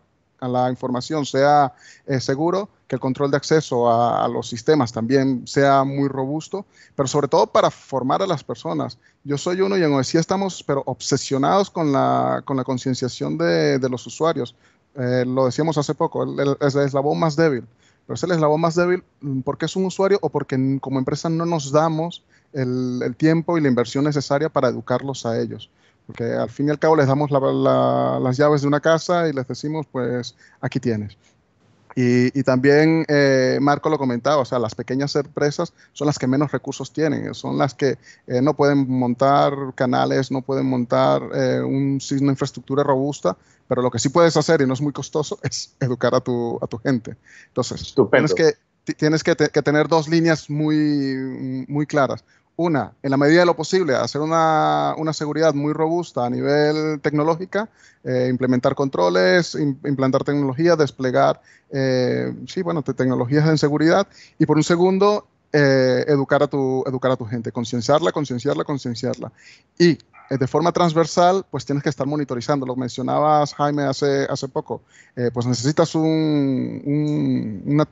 la información sea seguro, que el control de acceso a los sistemas también sea muy robusto, pero sobre todo para formar a las personas. Yo soy uno y en OESIA estamos pero obsesionados con la concienciación de los usuarios. Lo decíamos hace poco, es el eslabón más débil. Pero es el eslabón más débil porque es un usuario o porque como empresa no nos damos el tiempo y la inversión necesaria para educarlos a ellos. Porque al fin y al cabo les damos las llaves de una casa y les decimos, pues, aquí tienes. Y también Marco lo comentaba, o sea, las pequeñas empresas son las que menos recursos tienen, son las que no pueden montar canales, no pueden montar una infraestructura robusta, pero lo que sí puedes hacer, y no es muy costoso, es educar a tu gente. Entonces, tienes que tener dos líneas muy claras. Una, en la medida de lo posible, hacer una seguridad muy robusta a nivel tecnológica, implementar controles, implantar tecnología, desplegar tecnologías en seguridad. Y por un segundo, educar a tu gente, concienciarla. Y de forma transversal, pues tienes que estar monitorizando. Lo mencionabas, Jaime, hace poco. Pues necesitas un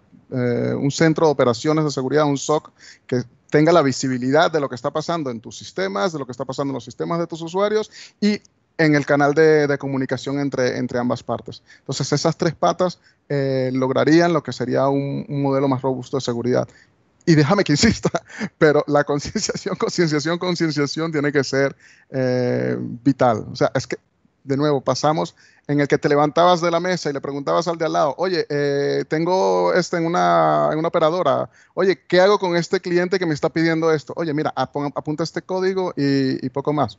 centro de operaciones de seguridad, un SOC, que tenga la visibilidad de lo que está pasando en tus sistemas, de lo que está pasando en los sistemas de tus usuarios y en el canal de comunicación entre ambas partes. Entonces, esas tres patas lograrían lo que sería un modelo más robusto de seguridad. Y déjame que insista, pero la concienciación tiene que ser vital. O sea, es que, de nuevo, pasamos en el que te levantabas de la mesa y le preguntabas al de al lado, oye, tengo en una operadora, oye, ¿qué hago con este cliente que me está pidiendo esto? Oye, mira, apunta este código y poco más.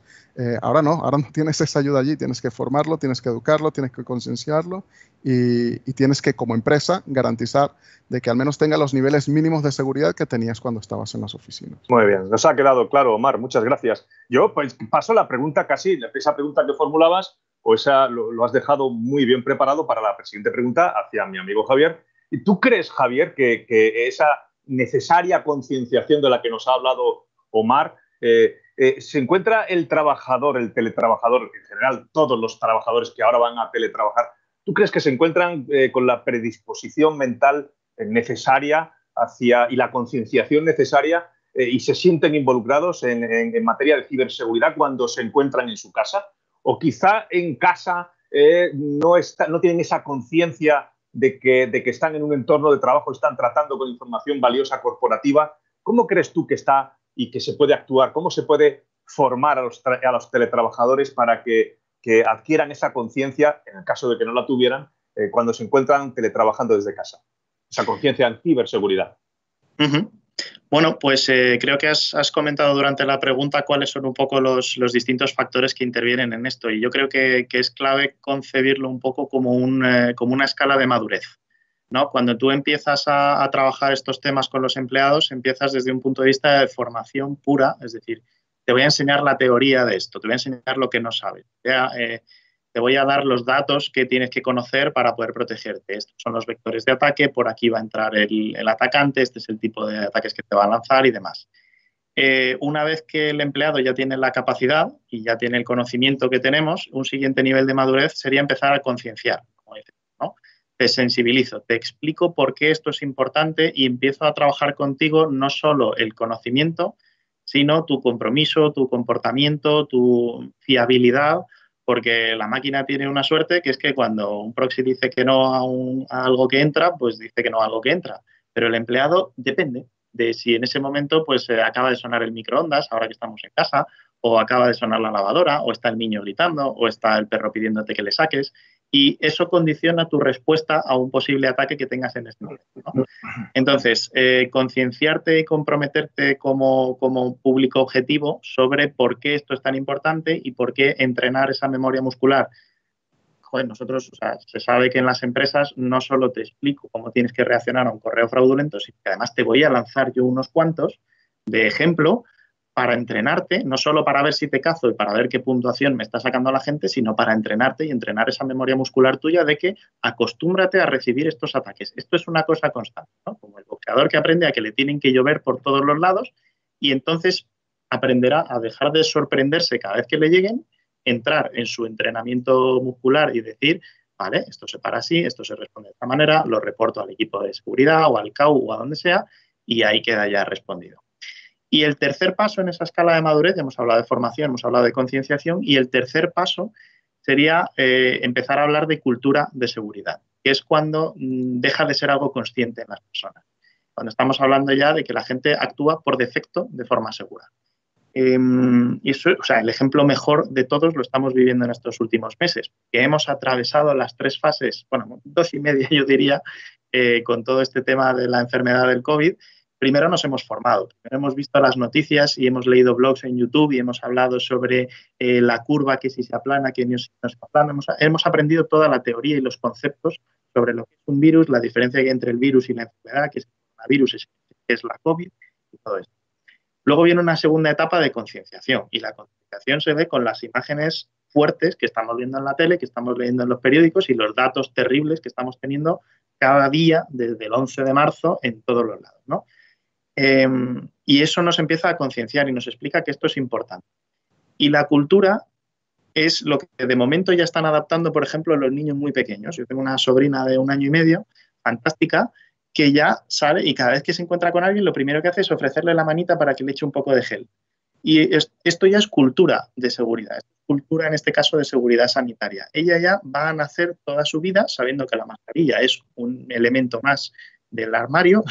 Ahora no tienes esa ayuda allí, tienes que formarlo, tienes que educarlo, tienes que concienciarlo y tienes que, como empresa, garantizar de que al menos tenga los niveles mínimos de seguridad que tenías cuando estabas en las oficinas. Muy bien, nos ha quedado claro, Omar, muchas gracias. Yo pues paso la pregunta casi, esa pregunta que formulabas, pues lo has dejado muy bien preparado para la siguiente pregunta hacia mi amigo Javier. ¿Y tú crees, Javier, que necesaria concienciación de la que nos ha hablado Omar, se encuentra el trabajador, el teletrabajador, en general todos los trabajadores que ahora van a teletrabajar, ¿tú crees que se encuentran con la predisposición mental necesaria y la concienciación necesaria y se sienten involucrados en materia de ciberseguridad cuando se encuentran en su casa? ¿O quizá en casa no tienen esa conciencia de que están en un entorno de trabajo, están tratando con información valiosa corporativa? ¿Cómo crees tú que está y que se puede actuar? ¿Cómo se puede formar a los teletrabajadores para que adquieran esa conciencia, en el caso de que no la tuvieran, cuando se encuentran teletrabajando desde casa? Esa conciencia en ciberseguridad. Uh-huh. Bueno, pues creo que has comentado durante la pregunta cuáles son un poco los distintos factores que intervienen en esto, y yo creo que es clave concebirlo un poco como una escala de madurez, ¿no? Cuando tú empiezas a trabajar estos temas con los empleados, empiezas desde un punto de vista de formación pura, es decir, te voy a enseñar la teoría de esto, te voy a enseñar lo que no sabes, te voy a dar los datos que tienes que conocer para poder protegerte. Estos son los vectores de ataque, por aquí va a entrar el atacante, este es el tipo de ataques que te va a lanzar y demás. Una vez que el empleado ya tiene la capacidad y ya tiene el conocimiento que tenemos, un siguiente nivel de madurez sería empezar a concienciar, como dices, ¿no? Te sensibilizo, te explico por qué esto es importante y empiezo a trabajar contigo no solo el conocimiento, sino tu compromiso, tu comportamiento, tu fiabilidad, porque la máquina tiene una suerte que es que cuando un proxy dice que no a algo que entra, pues dice que no a algo que entra. Pero el empleado depende de si en ese momento pues acaba de sonar el microondas, ahora que estamos en casa, o acaba de sonar la lavadora, o está el niño gritando, o está el perro pidiéndote que le saques. Y eso condiciona tu respuesta a un posible ataque que tengas en este momento, ¿no? Entonces, concienciarte y comprometerte como público objetivo sobre por qué esto es tan importante y por qué entrenar esa memoria muscular. Joder, nosotros, o sea, se sabe que en las empresas no solo te explico cómo tienes que reaccionar a un correo fraudulento, sino que además te voy a lanzar yo unos cuantos de ejemplo para entrenarte, no solo para ver si te cazo y para ver qué puntuación me está sacando la gente, sino para entrenarte y entrenar esa memoria muscular tuya de que acostúmbrate a recibir estos ataques. Esto es una cosa constante, ¿no? Como el boxeador que aprende a que le tienen que llover por todos los lados y entonces aprenderá a dejar de sorprenderse cada vez que le lleguen, entrar en su entrenamiento muscular y decir, vale, esto se para así, esto se responde de esta manera, lo reporto al equipo de seguridad o al CAU o a donde sea y ahí queda ya respondido. Y el tercer paso en esa escala de madurez, ya hemos hablado de formación, hemos hablado de concienciación, y el tercer paso sería empezar a hablar de cultura de seguridad, que es cuando deja de ser algo consciente en las personas. Cuando estamos hablando ya de que la gente actúa por defecto de forma segura. Y eso, o sea, el ejemplo mejor de todos lo estamos viviendo en estos últimos meses, que hemos atravesado las 3 fases, bueno, 2 y media yo diría, con todo este tema de la enfermedad del COVID. Primero nos hemos formado, primero hemos visto las noticias y hemos leído blogs en YouTube y hemos hablado sobre la curva, que si se aplana, que no se aplana. Hemos aprendido toda la teoría y los conceptos sobre lo que es un virus, la diferencia que hay entre el virus y la enfermedad, que es el coronavirus, que es la COVID y todo esto. Luego viene una segunda etapa de concienciación y la concienciación se ve con las imágenes fuertes que estamos viendo en la tele, que estamos leyendo en los periódicos y los datos terribles que estamos teniendo cada día desde el 11 de marzo en todos los lados, ¿no? Y eso nos empieza a concienciar y nos explica que esto es importante. Y la cultura es lo que de momento ya están adaptando, por ejemplo, los niños muy pequeños. Yo tengo una sobrina de 1 año y medio, fantástica, que ya sale y cada vez que se encuentra con alguien, lo primero que hace es ofrecerle la manita para que le eche un poco de gel. Y esto ya es cultura de seguridad, es cultura en este caso de seguridad sanitaria. Ella ya va a nacer toda su vida sabiendo que la mascarilla es un elemento más del armario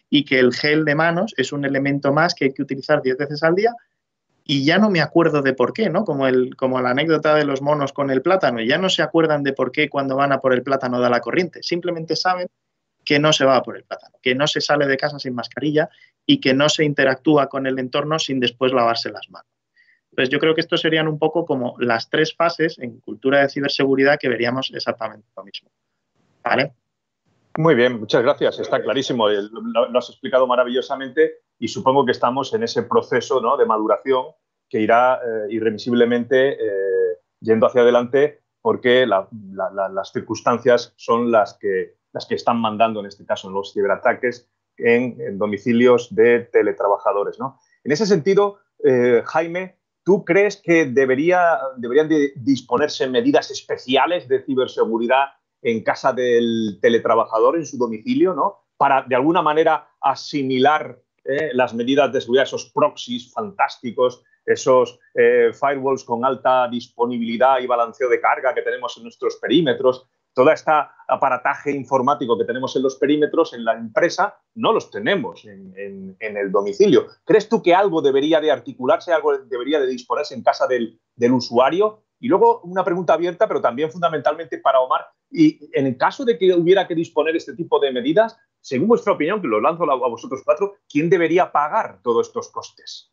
y que el gel de manos es un elemento más que hay que utilizar 10 veces al día y ya no me acuerdo de por qué, ¿no? Como la anécdota de los monos con el plátano, y ya no se acuerdan de por qué cuando van a por el plátano da la corriente, simplemente saben que no se va a por el plátano, que no se sale de casa sin mascarilla y que no se interactúa con el entorno sin después lavarse las manos. Entonces yo creo que estos serían un poco como las 3 fases en cultura de ciberseguridad que veríamos exactamente lo mismo, ¿vale? Muy bien, muchas gracias. Está clarísimo. Lo has explicado maravillosamente y supongo que estamos en ese proceso, ¿no?, de maduración que irá irremisiblemente yendo hacia adelante porque las circunstancias son las que están mandando en este caso en los ciberataques en domicilios de teletrabajadores, ¿no? En ese sentido, Jaime, ¿tú crees que deberían de disponerse medidas especiales de ciberseguridad en casa del teletrabajador en su domicilio, ¿no? Para, de alguna manera, asimilar las medidas de seguridad, esos proxies fantásticos, esos firewalls con alta disponibilidad y balanceo de carga que tenemos en nuestros perímetros? Todo este aparataje informático que tenemos en los perímetros en la empresa no los tenemos en el domicilio. ¿Crees tú que algo debería de articularse, algo debería de disponerse en casa del usuario? Y luego una pregunta abierta, pero también fundamentalmente para Omar. Y en el caso de que hubiera que disponer este tipo de medidas, según vuestra opinión, que lo lanzo a vosotros cuatro, ¿quién debería pagar todos estos costes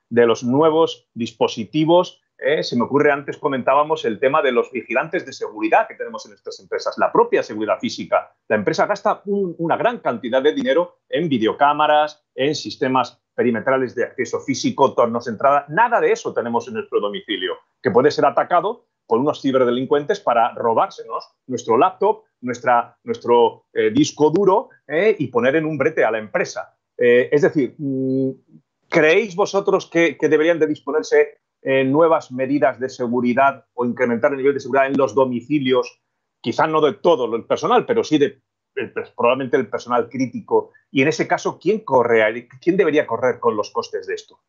de los nuevos dispositivos? Se me ocurre, antes comentábamos el tema de los vigilantes de seguridad que tenemos en nuestras empresas, la propia seguridad física. La empresa gasta una gran cantidad de dinero en videocámaras, en sistemas perimetrales de acceso físico, tornos de entrada. Nada de eso tenemos en nuestro domicilio, que puede ser atacado por unos ciberdelincuentes para robársenos nuestro laptop, nuestro disco duro y poner en un brete a la empresa. Es decir, ¿creéis vosotros que deberían de disponerse nuevas medidas de seguridad o incrementar el nivel de seguridad en los domicilios, quizá no de todo el personal, pero sí probablemente el personal crítico? Y en ese caso, ¿quién debería correr con los costes de esto?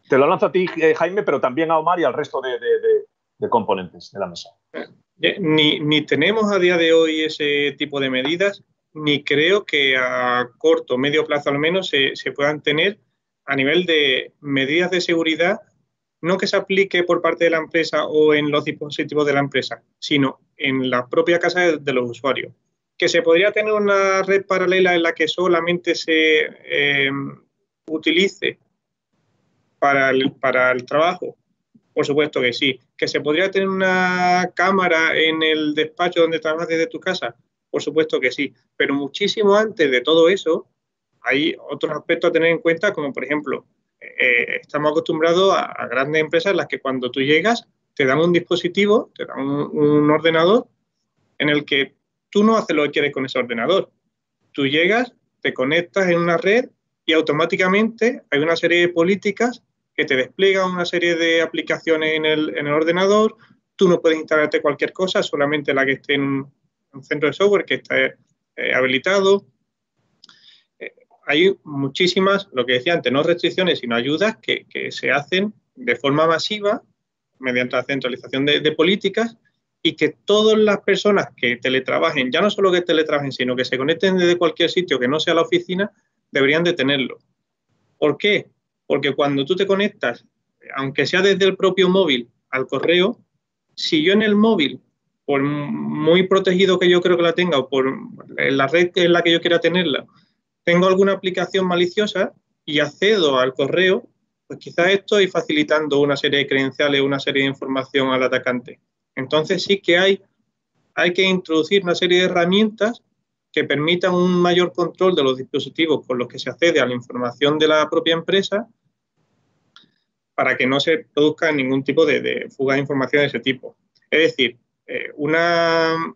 Te lo lanzo a ti, Jaime, pero también a Omar y al resto de componentes de la mesa. Ni tenemos a día de hoy ese tipo de medidas, ni creo que a corto o medio plazo al menos se puedan tener a nivel de medidas de seguridad, no que se aplique por parte de la empresa o en los dispositivos de la empresa, sino en la propia casa de los usuarios. Que se podría tener una red paralela en la que solamente se utilice para el trabajo. Por supuesto que sí. ¿Que se podría tener una cámara en el despacho donde trabajas desde tu casa? Por supuesto que sí. Pero muchísimo antes de todo eso, hay otros aspectos a tener en cuenta, como por ejemplo, estamos acostumbrados a grandes empresas en las que cuando tú llegas te dan un dispositivo, te dan un ordenador en el que tú no haces lo que quieres con ese ordenador. Tú llegas, te conectas en una red y automáticamente hay una serie de políticas que te despliegan una serie de aplicaciones en el ordenador. Tú no puedes instalarte cualquier cosa, solamente la que esté en un centro de software que esté habilitado. Hay muchísimas, lo que decía antes, no restricciones, sino ayudas que se hacen de forma masiva mediante la centralización de políticas, y que todas las personas que teletrabajen, ya no solo que teletrabajen, sino que se conecten desde cualquier sitio que no sea la oficina, deberían de tenerlo. ¿Por qué? Porque cuando tú te conectas, aunque sea desde el propio móvil al correo, si yo en el móvil, por muy protegido que yo creo que la tenga, o por la red en la que yo quiera tenerla, tengo alguna aplicación maliciosa y accedo al correo, pues quizás estoy facilitando una serie de credenciales, una serie de información al atacante. Entonces sí que hay que introducir una serie de herramientas que permitan un mayor control de los dispositivos con los que se accede a la información de la propia empresa, para que no se produzca ningún tipo de fuga de información de ese tipo. Es decir, una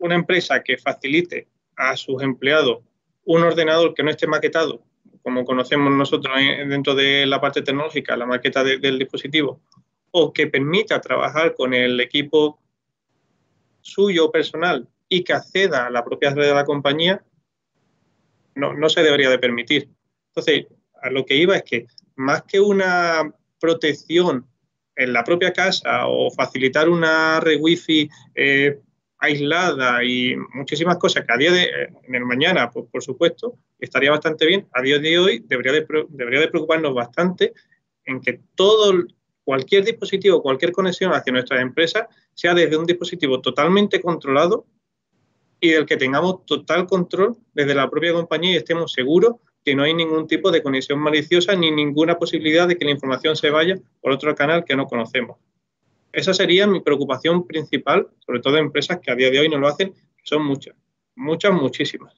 empresa que facilite a sus empleados un ordenador que no esté maquetado, como conocemos nosotros dentro de la parte tecnológica, la maqueta del dispositivo, o que permita trabajar con el equipo suyo personal y que acceda a la propia red de la compañía, no se debería de permitir. Entonces, a lo que iba es que más que una protección en la propia casa o facilitar una red wifi aislada y muchísimas cosas que en el mañana, pues, por supuesto, estaría bastante bien, a día de hoy debería de preocuparnos bastante en que cualquier dispositivo, cualquier conexión hacia nuestras empresas sea desde un dispositivo totalmente controlado y del que tengamos total control desde la propia compañía y estemos seguros que no hay ningún tipo de conexión maliciosa ni ninguna posibilidad de que la información se vaya por otro canal que no conocemos. Esa sería mi preocupación principal, sobre todo en empresas que a día de hoy no lo hacen, que son muchísimas.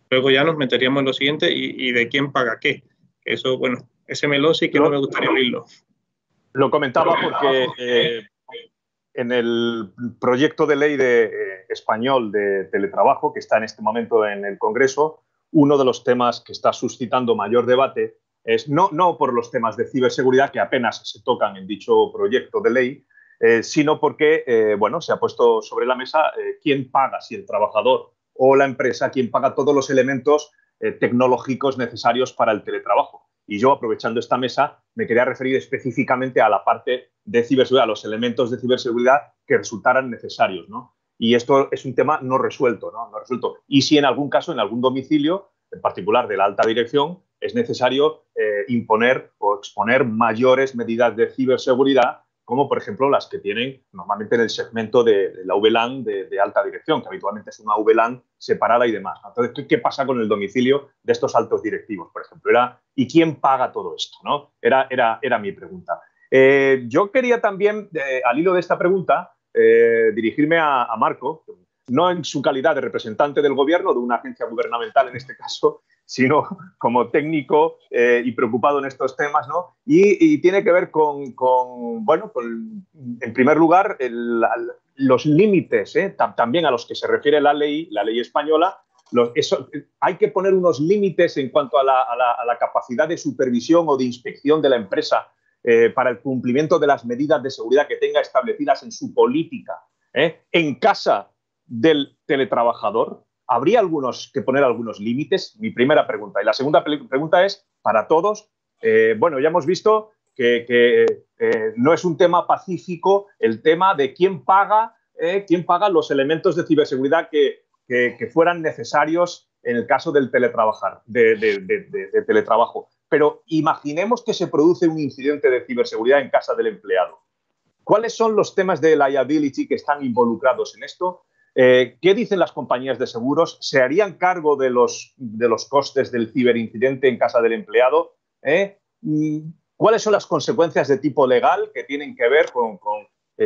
Luego ya nos meteríamos en lo siguiente y de quién paga qué. Eso, bueno, ese melón sí que no me gustaría abrirlo. Lo comentaba porque en el proyecto de ley español de teletrabajo, que está en este momento en el Congreso, uno de los temas que está suscitando mayor debate es no por los temas de ciberseguridad que apenas se tocan en dicho proyecto de ley, sino porque bueno, se ha puesto sobre la mesa quién paga, si el trabajador o la empresa, quién paga todos los elementos tecnológicos necesarios para el teletrabajo. Y yo, aprovechando esta mesa, me quería referir específicamente a la parte de ciberseguridad, a los elementos de ciberseguridad que resultaran necesarios, ¿no? Y esto es un tema no resuelto, ¿no? No resuelto. Y si en algún caso, en algún domicilio, en particular de la alta dirección, es necesario imponer o exponer mayores medidas de ciberseguridad, como por ejemplo las que tienen normalmente en el segmento de la VLAN de alta dirección, que habitualmente es una VLAN separada y demás. Entonces, ¿qué pasa con el domicilio de estos altos directivos, por ejemplo? ¿Y quién paga todo esto, ¿no? Era mi pregunta. Yo quería también, al hilo de esta pregunta, dirigirme a Marco, no en su calidad de representante del gobierno, de una agencia gubernamental en este caso, sino como técnico y preocupado en estos temas, ¿no? Y tiene que ver bueno, en primer lugar, los límites, también a los que se refiere la ley española. Hay que poner unos límites en cuanto a la capacidad de supervisión o de inspección de la empresa para el cumplimiento de las medidas de seguridad que tenga establecidas en su política. En casa del teletrabajador, ¿habría que poner algunos límites? Mi primera pregunta. Y la segunda pregunta es, para todos, bueno, ya hemos visto que no es un tema pacífico el tema de quién paga los elementos de ciberseguridad que fueran necesarios en el caso del teletrabajo. Pero imaginemos que se produce un incidente de ciberseguridad en casa del empleado. ¿Cuáles son los temas de liability que están involucrados en esto? ¿Qué dicen las compañías de seguros? ¿Se harían cargo de los costes del ciberincidente en casa del empleado? ¿Cuáles son las consecuencias de tipo legal que tienen que ver con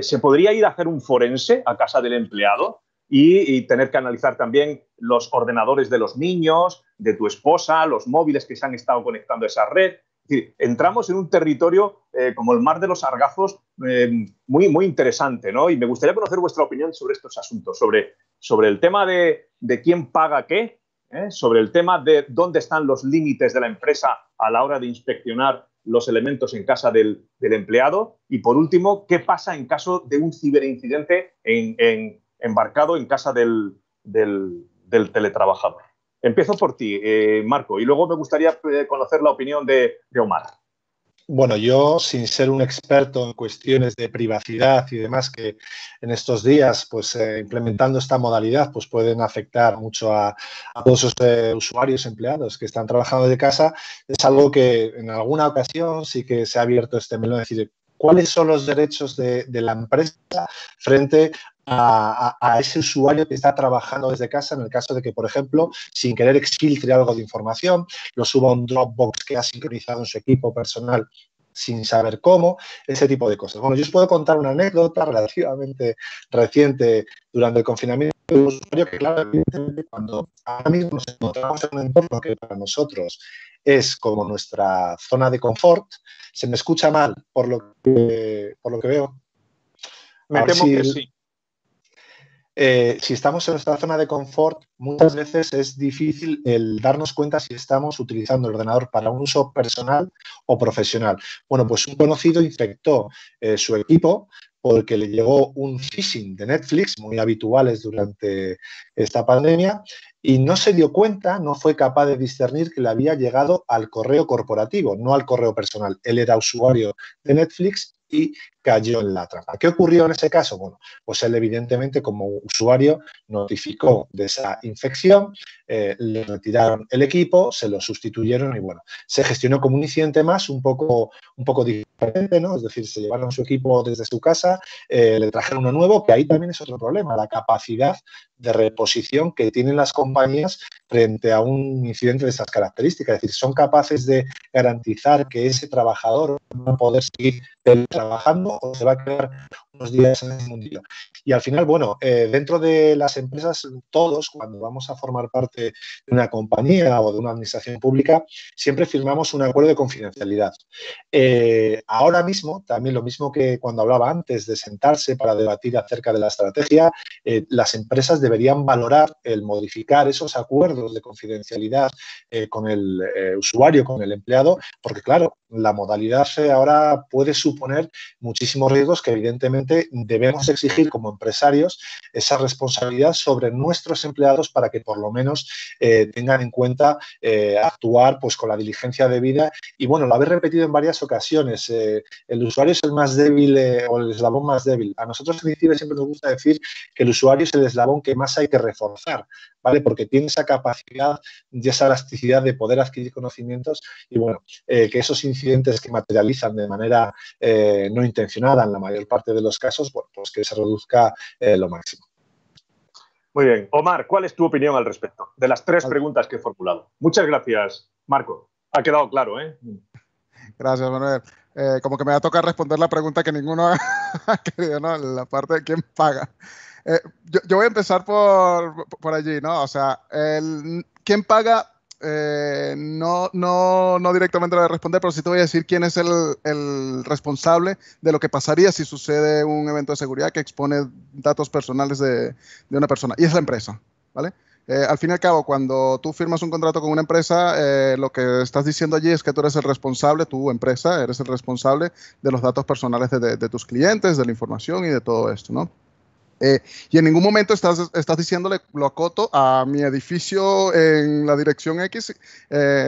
¿se podría ir a hacer un forense a casa del empleado y tener que analizar también los ordenadores de los niños, de tu esposa, los móviles que se han estado conectando a esa red? Es decir, entramos en un territorio como el mar de los sargazos muy, muy interesante, ¿no? Y me gustaría conocer vuestra opinión sobre estos asuntos, sobre el tema de quién paga qué, sobre el tema de dónde están los límites de la empresa a la hora de inspeccionar los elementos en casa del empleado y, por último, qué pasa en caso de un ciberincidente embarcado en casa del teletrabajador. Empiezo por ti, Marco, y luego me gustaría conocer la opinión de Omar. Bueno, yo, sin ser un experto en cuestiones de privacidad y demás, que en estos días, pues implementando esta modalidad, pues pueden afectar mucho a todos esos usuarios, empleados que están trabajando de casa, es algo que en alguna ocasión sí que se ha abierto este melón, es decir, ¿cuáles son los derechos de la empresa frente a ese usuario que está trabajando desde casa en el caso de que, por ejemplo, sin querer exfiltre algo de información, lo suba a un Dropbox que ha sincronizado en su equipo personal sin saber cómo, ese tipo de cosas? Bueno, yo os puedo contar una anécdota relativamente reciente durante el confinamiento de un usuario que, claro, evidentemente, cuando ahora mismo nos encontramos en un entorno que para nosotros es como nuestra zona de confort. ¿Se me escucha mal por lo que veo? Me temo que sí. Si estamos en nuestra zona de confort, muchas veces es difícil el darnos cuenta si estamos utilizando el ordenador para un uso personal o profesional. Bueno, pues un conocido infectó su equipo porque le llegó un phishing de Netflix, muy habituales durante esta pandemia, y no se dio cuenta, no fue capaz de discernir que le había llegado al correo corporativo, no al correo personal. Él era usuario de Netflix y cayó en la trampa. ¿Qué ocurrió en ese caso? Bueno, pues él evidentemente como usuario notificó de esa infección, le retiraron el equipo, se lo sustituyeron y bueno, se gestionó como un incidente más un poco diferente, ¿no? Es decir, se llevaron su equipo desde su casa, le trajeron uno nuevo, que ahí también es otro problema, la capacidad de reposición que tienen las compañías frente a un incidente de esas características. Es decir, son capaces de garantizar que ese trabajador va a poder seguir trabajando o se va a crear unos días en ese mundillo. Y al final, bueno, dentro de las empresas, todos, cuando vamos a formar parte de una compañía o de una administración pública, siempre firmamos un acuerdo de confidencialidad. Ahora mismo, también lo mismo que cuando hablaba antes de sentarse para debatir acerca de la estrategia, las empresas deberían valorar el modificar esos acuerdos de confidencialidad con el usuario, con el empleado, porque claro, la modalidad ahora puede suponer muchísimos riesgos que evidentemente debemos exigir como empresarios esa responsabilidad sobre nuestros empleados para que por lo menos tengan en cuenta actuar pues con la diligencia debida. Y bueno, lo habéis repetido en varias ocasiones, el usuario es el más débil o el eslabón más débil. A nosotros en INCIBE siempre nos gusta decir que el usuario es el eslabón que más hay que reforzar, ¿vale? Porque tiene esa capacidad y esa elasticidad de poder adquirir conocimientos y bueno, que esos incidentes que materializan de manera no intencionada en la mayor parte de los casos, bueno, pues que se reduzca lo máximo. Muy bien. Omar, ¿cuál es tu opinión al respecto de las 3 preguntas que he formulado? Muchas gracias, Marco. Ha quedado claro, ¿eh? Gracias, Manuel. Como que me va a tocar responder la pregunta que ninguno ha querido, ¿no? La parte de quién paga. Yo voy a empezar por allí, ¿no? O sea, ¿quién paga? No directamente lo voy a responder, pero sí te voy a decir quién es el responsable de lo que pasaría si sucede un evento de seguridad que expone datos personales de una persona. Y es la empresa, ¿vale? Al fin y al cabo, cuando tú firmas un contrato con una empresa, lo que estás diciendo allí es que tú eres el responsable, tu empresa, eres el responsable de los datos personales de tus clientes, de la información y de todo esto, ¿no? Y en ningún momento estás diciéndole, lo acoto a mi edificio en la dirección X,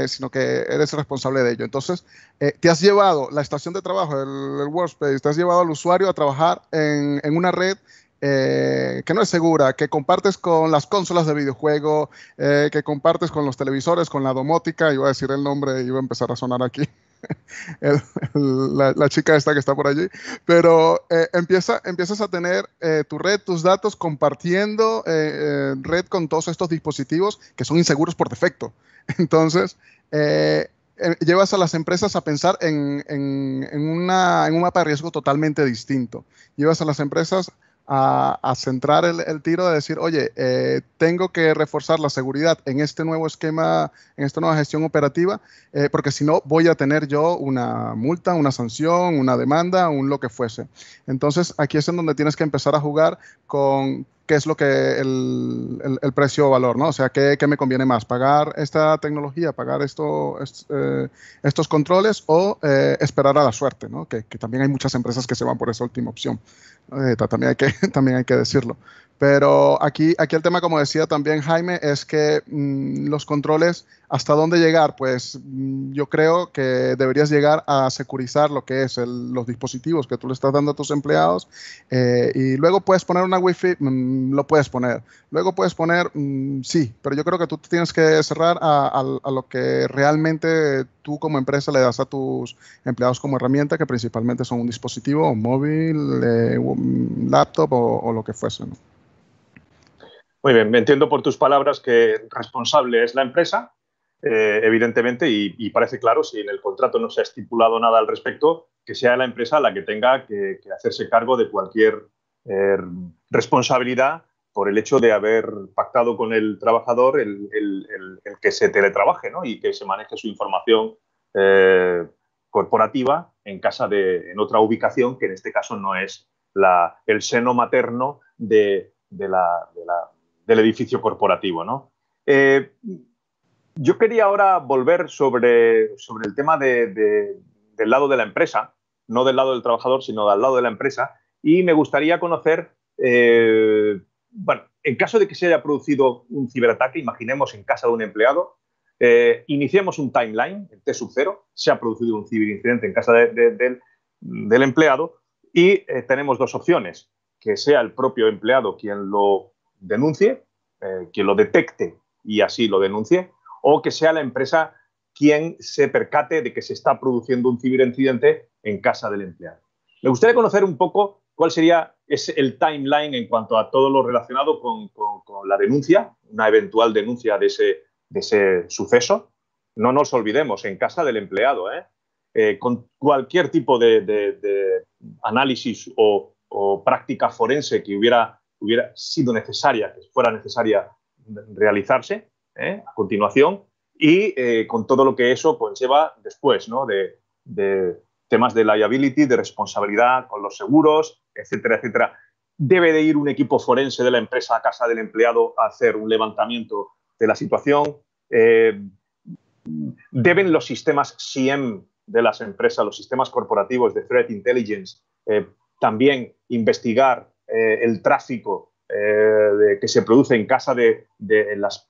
sino que eres el responsable de ello. Entonces, te has llevado la estación de trabajo, el workspace, te has llevado al usuario a trabajar en una red que no es segura, que compartes con las consolas de videojuego, que compartes con los televisores, con la domótica, iba a decir el nombre y iba a empezar a sonar aquí. La chica esta que está por allí, pero empiezas a tener tu red, tus datos compartiendo red con todos estos dispositivos que son inseguros por defecto. Entonces, llevas a las empresas a pensar en un mapa de riesgo totalmente distinto. Llevas a las empresas a centrar el tiro de decir, oye, tengo que reforzar la seguridad en este nuevo esquema, en esta nueva gestión operativa, porque si no voy a tener yo una multa, una sanción, una demanda, un lo que fuese. Entonces, aquí es en donde tienes que empezar a jugar con qué es lo que el precio o valor, ¿no? O sea, ¿qué me conviene más? ¿Pagar esta tecnología, pagar estos controles o esperar a la suerte, ¿no? Que también hay muchas empresas que se van por esa última opción. También hay que decirlo. Pero aquí el tema, como decía también Jaime, es que los controles, ¿hasta dónde llegar? Pues yo creo que deberías llegar a securizar lo que es los dispositivos que tú le estás dando a tus empleados y luego puedes poner una Wi-Fi, lo puedes poner. Luego puedes poner, sí, pero yo creo que tú tienes que cerrar a lo que realmente tú como empresa le das a tus empleados como herramienta, que principalmente son un dispositivo, un móvil, un laptop o lo que fuese, ¿no? Muy bien, me entiendo por tus palabras que responsable es la empresa, evidentemente, y parece claro, si en el contrato no se ha estipulado nada al respecto, que sea la empresa la que tenga que hacerse cargo de cualquier responsabilidad por el hecho de haber pactado con el trabajador el que se teletrabaje, ¿no? Y que se maneje su información corporativa en en otra ubicación, que en este caso no es el seno materno del edificio corporativo, ¿no? Yo quería ahora volver sobre el tema del lado de la empresa, no del lado del trabajador, sino del lado de la empresa, y me gustaría conocer, bueno, en caso de que se haya producido un ciberataque, imaginemos en casa de un empleado, iniciemos un timeline, el T-0, se ha producido un ciberincidente en casa del empleado y tenemos 2 opciones, que sea el propio empleado quien lo denuncie, quien lo detecte y así lo denuncie, o que sea la empresa quien se percate de que se está produciendo un ciberincidente en casa del empleado. Me gustaría conocer un poco cuál sería el timeline en cuanto a todo lo relacionado con la denuncia, una eventual denuncia de ese suceso. No nos olvidemos, en casa del empleado, con cualquier tipo de análisis o o práctica forense que hubiera sido necesaria, que fuera necesaria realizarse a continuación, y con todo lo que eso conlleva después, ¿no? de temas de liability, de responsabilidad con los seguros, etcétera, etcétera. Debe de ir un equipo forense de la empresa a casa del empleado a hacer un levantamiento de la situación. Deben los sistemas SIEM de las empresas, los sistemas corporativos de Threat Intelligence, también investigar el tráfico que se produce en casa en las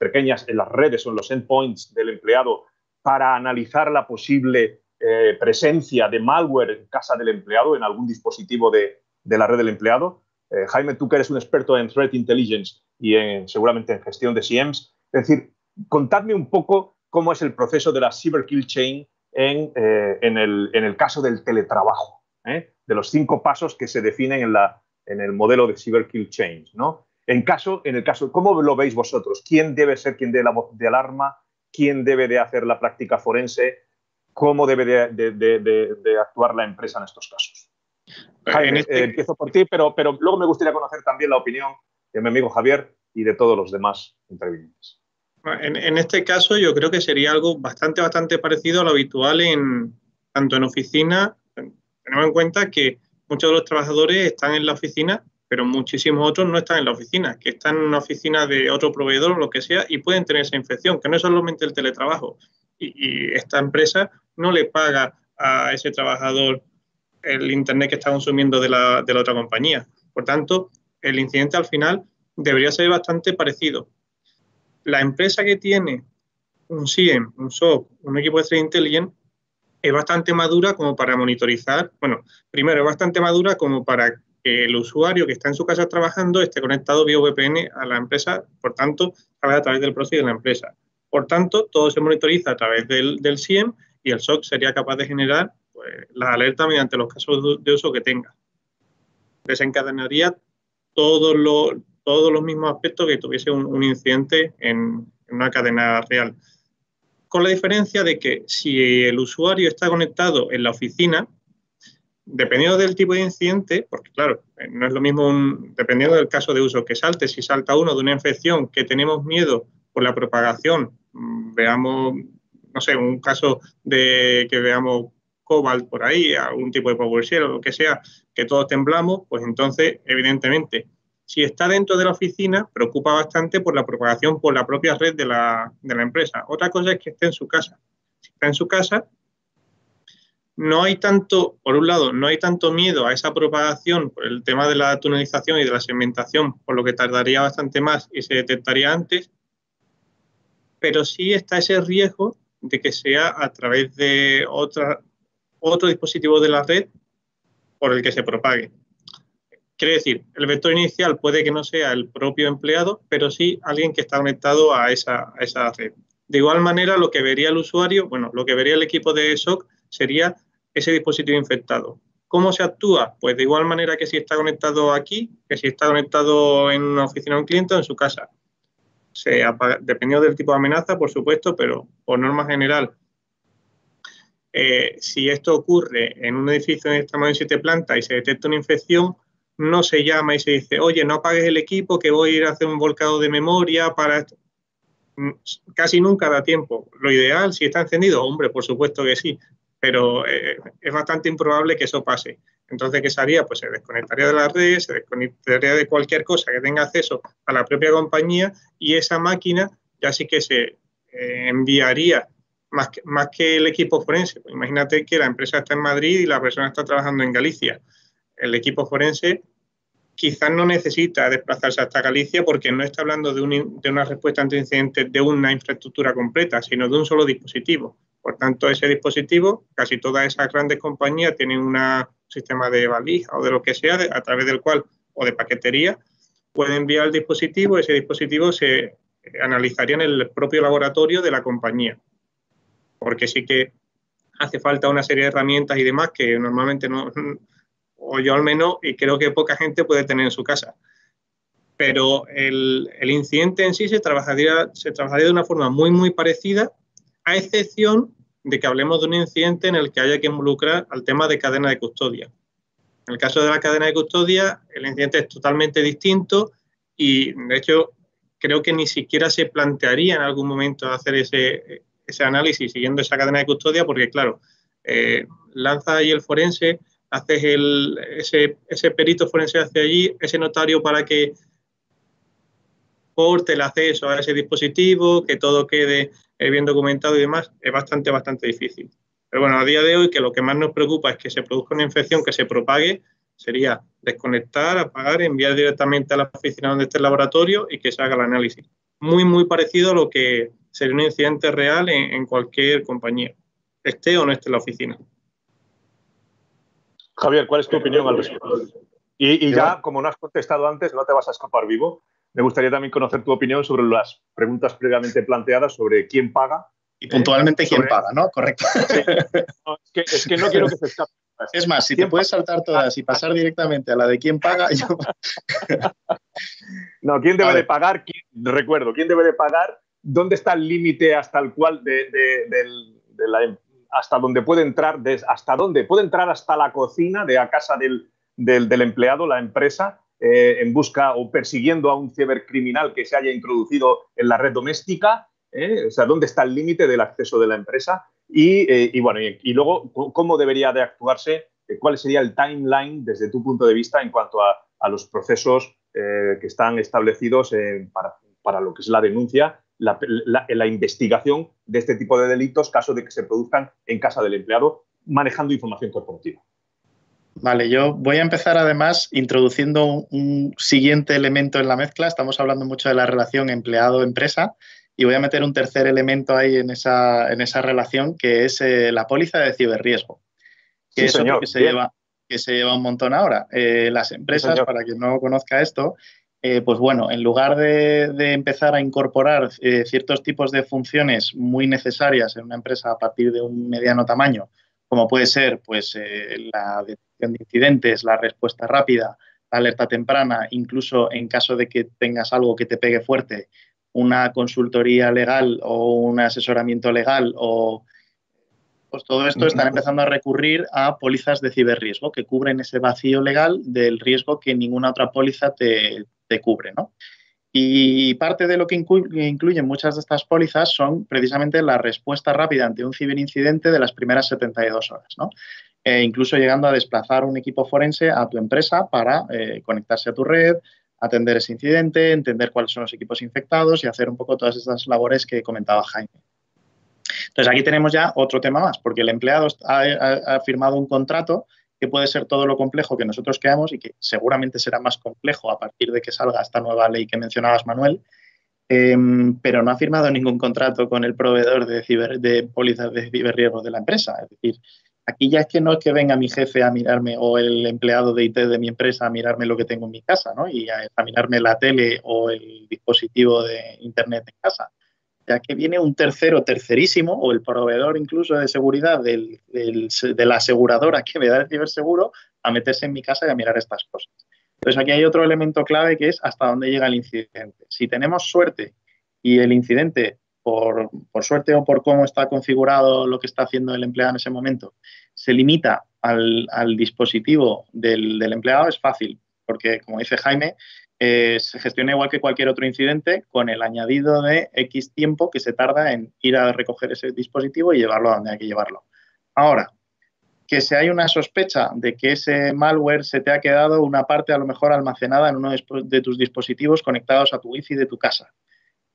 redes o en los endpoints del empleado, para analizar la posible presencia de malware en casa del empleado, en algún dispositivo de la red del empleado. Jaime, tú que eres un experto en Threat Intelligence y seguramente en gestión de SIEMs, es decir, contadme un poco cómo es el proceso de la Cyber Kill Chain en el caso del teletrabajo, de los 5 pasos que se definen en el modelo de Cyber Kill Chain, ¿no? En el caso, ¿cómo lo veis vosotros? ¿Quién debe ser quien dé la voz de alarma? ¿Quién debe de hacer la práctica forense? ¿Cómo debe de actuar la empresa en estos casos? Jaime, empiezo por ti, pero luego me gustaría conocer también la opinión de mi amigo Javier y de todos los demás intervinientes. En este caso yo creo que sería algo bastante parecido a lo habitual tanto en oficina. Tenemos en cuenta que muchos de los trabajadores están en la oficina, pero muchísimos otros no están en la oficina, que están en una oficina de otro proveedor o lo que sea y pueden tener esa infección, que no es solamente el teletrabajo. Y esta empresa no le paga a ese trabajador el internet que está consumiendo de la otra compañía. Por tanto, el incidente al final debería ser bastante parecido. La empresa que tiene un SIEM, un SOC, un equipo de Threat Intelligence, es bastante madura como para monitorizar. Bueno, primero, es bastante madura como para que el usuario que está en su casa trabajando esté conectado vía VPN a la empresa, por tanto, a través del proxy de la empresa. Por tanto, todo se monitoriza a través del SIEM y el SOC sería capaz de generar las alertas mediante los casos de uso que tenga. Desencadenaría todos los mismos aspectos que tuviese un incidente en una cadena real. Con la diferencia de que si el usuario está conectado en la oficina, dependiendo del tipo de incidente, porque claro, no es lo mismo dependiendo del caso de uso que salte, si salta uno de una infección que tenemos miedo por la propagación, veamos, no sé, un caso de que veamos Cobalt por ahí, algún tipo de PowerShell o lo que sea, que todos temblamos, pues entonces, evidentemente, si está dentro de la oficina, preocupa bastante por la propagación por la propia red de la empresa. Otra cosa es que esté en su casa. Si está en su casa, no hay tanto, por un lado, no hay tanto miedo a esa propagación por el tema de la tunelización y de la segmentación, por lo que tardaría bastante más y se detectaría antes, pero sí está ese riesgo de que sea a través de otro dispositivo de la red por el que se propague. Quiere decir, el vector inicial puede que no sea el propio empleado, pero sí alguien que está conectado a esa red. De igual manera, lo que vería el usuario, lo que vería el equipo de SOC sería ese dispositivo infectado. ¿Cómo se actúa? Pues de igual manera que si está conectado aquí, que si está conectado en una oficina de un cliente o en su casa. Se apaga, dependiendo del tipo de amenaza, por supuesto, pero por norma general, si esto ocurre en un edificio de tamaño de 7 plantas y se detecta una infección, no se llama y se dice, oye, no apagues el equipo que voy a ir a hacer un volcado de memoria para esto. Casi nunca da tiempo. Lo ideal, si está encendido, hombre, por supuesto que sí, pero es bastante improbable que eso pase. Entonces, ¿qué se haría? Pues se desconectaría de la red, se desconectaría de cualquier cosa que tenga acceso a la propia compañía y esa máquina ya sí que se enviaría más que el equipo forense. Pues imagínate que la empresa está en Madrid y la persona está trabajando en Galicia. El equipo forense quizás no necesita desplazarse hasta Galicia porque no está hablando de una respuesta ante incidentes de una infraestructura completa, sino de un solo dispositivo. Por tanto, ese dispositivo, casi todas esas grandes compañías tienen un sistema de valija o de lo que sea, a través del cual, o de paquetería, puede enviar el dispositivo. Ese dispositivo se analizaría en el propio laboratorio de la compañía. Porque sí que hace falta una serie de herramientas y demás que normalmente no, o yo al menos, y creo que poca gente puede tener en su casa. Pero el incidente en sí se trabajaría de una forma muy parecida, a excepción de que hablemos de un incidente en el que haya que involucrar al tema de cadena de custodia. En el caso de la cadena de custodia, el incidente es totalmente distinto y, de hecho, creo que ni siquiera se plantearía en algún momento hacer ese análisis siguiendo esa cadena de custodia porque, claro, lanza ahí el forense, haces ese perito forense hacia allí, ese notario para que porte el acceso a ese dispositivo, que todo quede bien documentado y demás, es bastante difícil. Pero bueno, a día de hoy, que lo que más nos preocupa es que se produzca una infección que se propague, sería desconectar, apagar, enviar directamente a la oficina donde esté el laboratorio y que se haga el análisis. Muy parecido a lo que sería un incidente real en cualquier compañía, esté o no esté en la oficina. Javier, ¿cuál es tu opinión al respecto? Y ya, como no has contestado antes, no te vas a escapar vivo. Me gustaría también conocer tu opinión sobre las preguntas previamente planteadas sobre quién paga. Y puntualmente quién paga, ¿no? Correcto. Sí. No, es que no quiero que se escape. Es más, si te puedes saltar todas y pasar directamente a la de quién paga, yo... No, ¿quién debe de pagar? Recuerdo, ¿quién debe de pagar? ¿Dónde está el límite hasta el cual hasta dónde puede entrar? ¿Hasta dónde puede entrar? Hasta la cocina de a casa del empleado, la empresa, en busca o persiguiendo a un cibercriminal que se haya introducido en la red doméstica. O sea, ¿dónde está el límite del acceso de la empresa? Y luego, ¿cómo debería de actuarse? ¿Cuál sería el timeline desde tu punto de vista en cuanto a los procesos que están establecidos para lo que es la denuncia, la investigación de este tipo de delitos, caso de que se produzcan en casa del empleado, manejando información corporativa? Vale, yo voy a empezar además introduciendo un siguiente elemento en la mezcla. Estamos hablando mucho de la relación empleado-empresa y voy a meter un tercer elemento ahí en esa relación, que es la póliza de ciberriesgo, que sí, es señor, otro que se lleva un montón ahora. Las empresas, para quien no conozca esto, pues bueno, en lugar de empezar a incorporar ciertos tipos de funciones muy necesarias en una empresa a partir de un mediano tamaño, como puede ser pues, la detección de incidentes, la respuesta rápida, la alerta temprana, incluso en caso de que tengas algo que te pegue fuerte, una consultoría legal o un asesoramiento legal o pues todo esto están empezando a recurrir a pólizas de ciberriesgo que cubren ese vacío legal del riesgo que ninguna otra póliza te cubre, ¿no? Y parte de lo que incluyen muchas de estas pólizas son precisamente la respuesta rápida ante un ciberincidente de las primeras 72 horas, ¿no? Incluso llegando a desplazar un equipo forense a tu empresa para conectarse a tu red, atender ese incidente, entender cuáles son los equipos infectados y hacer un poco todas estas labores que comentaba Jaime. Entonces, aquí tenemos ya otro tema más, porque el empleado ha firmado un contrato que puede ser todo lo complejo que nosotros creamos y que seguramente será más complejo a partir de que salga esta nueva ley que mencionabas, Manuel, pero no ha firmado ningún contrato con el proveedor de pólizas de ciberriesgo de la empresa. Es decir, aquí ya es que no es que venga mi jefe a mirarme o el empleado de IT de mi empresa a mirarme lo que tengo en mi casa, ¿no? Y a examinarme la tele o el dispositivo de Internet en casa, ya que viene un tercerísimo o el proveedor incluso de seguridad de la aseguradora que me da el ciberseguro a meterse en mi casa y a mirar estas cosas. Entonces, aquí hay otro elemento clave que es hasta dónde llega el incidente. Si tenemos suerte y el incidente, por suerte o por cómo está configurado lo que está haciendo el empleado en ese momento, se limita al dispositivo del empleado, es fácil, porque, como dice Jaime, se gestiona igual que cualquier otro incidente con el añadido de X tiempo que se tarda en ir a recoger ese dispositivo y llevarlo a donde hay que llevarlo. Ahora, que si hay una sospecha de que ese malware se te ha quedado una parte a lo mejor almacenada en uno de tus dispositivos conectados a tu Wi-Fi de tu casa.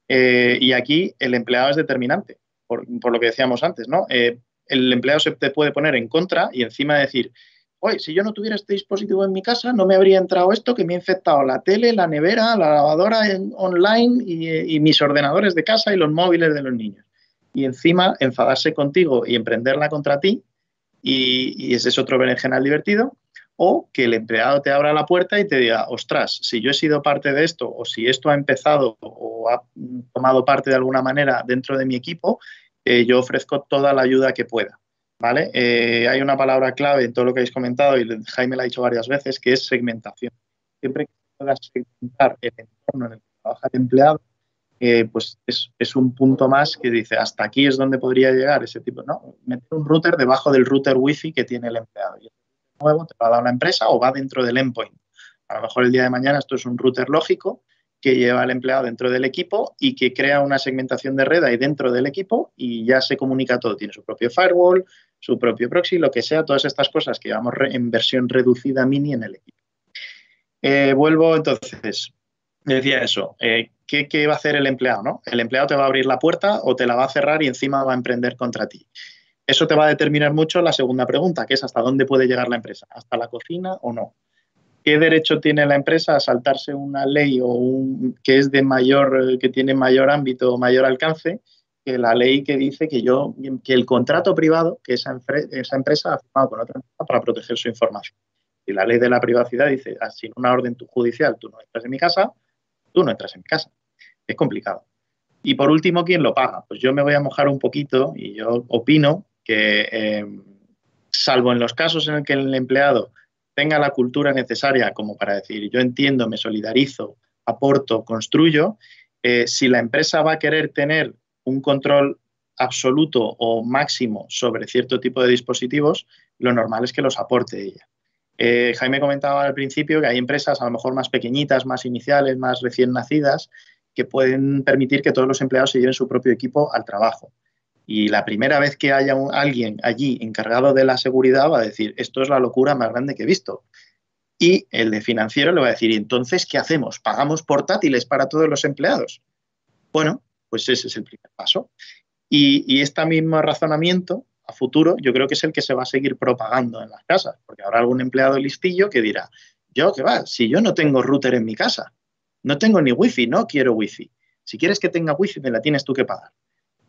Y aquí el empleado es determinante, por lo que decíamos antes, ¿no? El empleado se te puede poner en contra y encima decir, oye, si yo no tuviera este dispositivo en mi casa, no me habría entrado esto que me ha infectado la tele, la nevera, la lavadora online y mis ordenadores de casa y los móviles de los niños. Y encima enfadarse contigo y emprenderla contra ti, y ese es otro berenjenal divertido, o que el empleado te abra la puerta y te diga, ostras, si yo he sido parte de esto o si esto ha empezado o ha tomado parte de alguna manera dentro de mi equipo, yo ofrezco toda la ayuda que pueda. ¿Vale? Hay una palabra clave en todo lo que habéis comentado y Jaime la ha dicho varias veces, que es segmentación. Siempre que puedas segmentar el entorno en el que trabaja el empleado, pues es un punto más que dice, hasta aquí es donde podría llegar ese tipo, ¿no? Meter un router debajo del router Wi-Fi que tiene el empleado. Y nuevo, te lo ha dado la empresa o va dentro del endpoint. A lo mejor el día de mañana esto es un router lógico que lleva al empleado dentro del equipo y que crea una segmentación de red ahí dentro del equipo y ya se comunica todo. Tiene su propio firewall, su propio proxy, lo que sea, todas estas cosas que llevamos en versión reducida mini en el equipo. Vuelvo entonces, decía eso, ¿qué va a hacer el empleado, ¿no? El empleado te va a abrir la puerta o te la va a cerrar y encima va a emprender contra ti. Eso te va a determinar mucho la segunda pregunta, que es ¿hasta dónde puede llegar la empresa? ¿Hasta la cocina o no? ¿Qué derecho tiene la empresa a saltarse una ley que es que tiene mayor ámbito o mayor alcance que la ley que dice que el contrato privado que esa empresa ha firmado con otra empresa para proteger su información? Y la ley de la privacidad dice, sin una orden judicial tú no entras en mi casa, tú no entras en mi casa. Es complicado. Y por último, ¿quién lo paga? Pues yo me voy a mojar un poquito y yo opino que, salvo en los casos en el que el empleado tenga la cultura necesaria como para decir yo entiendo, me solidarizo, aporto, construyo, si la empresa va a querer tener un control absoluto o máximo sobre cierto tipo de dispositivos, lo normal es que los aporte ella. Jaime comentaba al principio que hay empresas a lo mejor más pequeñitas, más iniciales, más recién nacidas, que pueden permitir que todos los empleados se lleven su propio equipo al trabajo. Y la primera vez que haya alguien allí encargado de la seguridad va a decir, esto es la locura más grande que he visto. Y el de financiero le va a decir, ¿y entonces qué hacemos? ¿Pagamos portátiles para todos los empleados? Bueno, pues ese es el primer paso. Y este mismo razonamiento a futuro yo creo que es el que se va a seguir propagando en las casas, porque habrá algún empleado listillo que dirá, yo qué va, si yo no tengo router en mi casa, no tengo ni wifi, no quiero wifi. Si quieres que tenga wifi, me la tienes tú que pagar.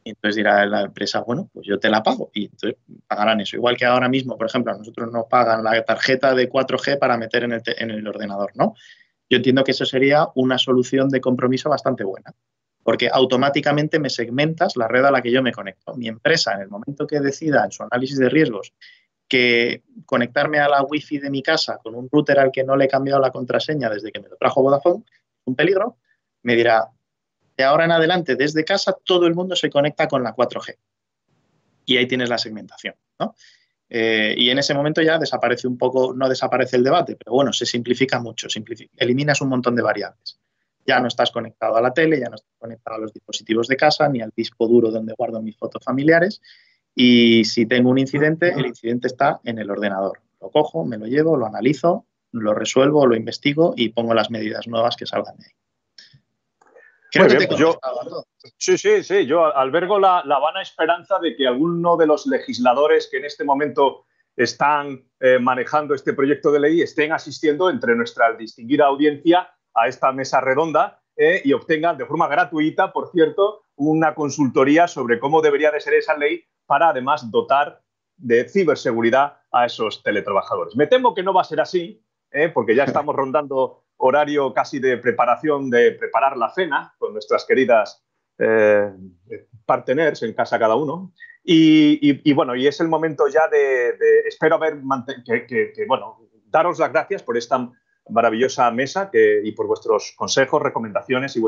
Y entonces dirá la empresa, bueno, pues yo te la pago. Y entonces pagarán eso. Igual que ahora mismo, por ejemplo, a nosotros nos pagan la tarjeta de 4G para meter en el ordenador, ¿no? Yo entiendo que eso sería una solución de compromiso bastante buena, porque automáticamente me segmentas la red a la que yo me conecto. Mi empresa, en el momento que decida en su análisis de riesgos que conectarme a la wifi de mi casa con un router al que no le he cambiado la contraseña desde que me lo trajo Vodafone, un peligro, me dirá, de ahora en adelante, desde casa, todo el mundo se conecta con la 4G. Y ahí tienes la segmentación, ¿no? Y en ese momento ya desaparece un poco, no desaparece el debate, pero bueno, se simplifica mucho, eliminas un montón de variables. Ya no estás conectado a la tele, ya no estás conectado a los dispositivos de casa, ni al disco duro donde guardo mis fotos familiares. Y si tengo un incidente, el incidente está en el ordenador. Lo cojo, me lo llevo, lo analizo, lo resuelvo, lo investigo y pongo las medidas nuevas que salgan de ahí. Creo que bien, sí. Yo albergo la vana esperanza de que alguno de los legisladores que en este momento están manejando este proyecto de ley estén asistiendo entre nuestra distinguida audiencia a esta mesa redonda y obtengan de forma gratuita, por cierto, una consultoría sobre cómo debería de ser esa ley para además dotar de ciberseguridad a esos teletrabajadores. Me temo que no va a ser así, porque ya estamos rondando horario casi de preparación, de preparar la cena con nuestras queridas partners en casa cada uno. Y bueno, y es el momento ya espero bueno, daros las gracias por esta maravillosa mesa y por vuestros consejos, recomendaciones y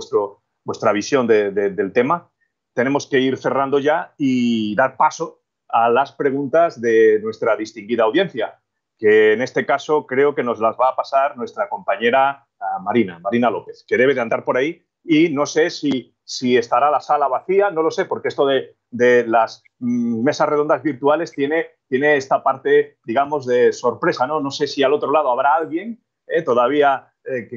vuestra visión del tema. Tenemos que ir cerrando ya y dar paso a las preguntas de nuestra distinguida audiencia, que en este caso creo que nos las va a pasar nuestra compañera Marina López, que debe de andar por ahí y no sé si estará la sala vacía, no lo sé, porque esto de las mesas redondas virtuales tiene esta parte, digamos, de sorpresa, ¿no? No sé si al otro lado habrá alguien todavía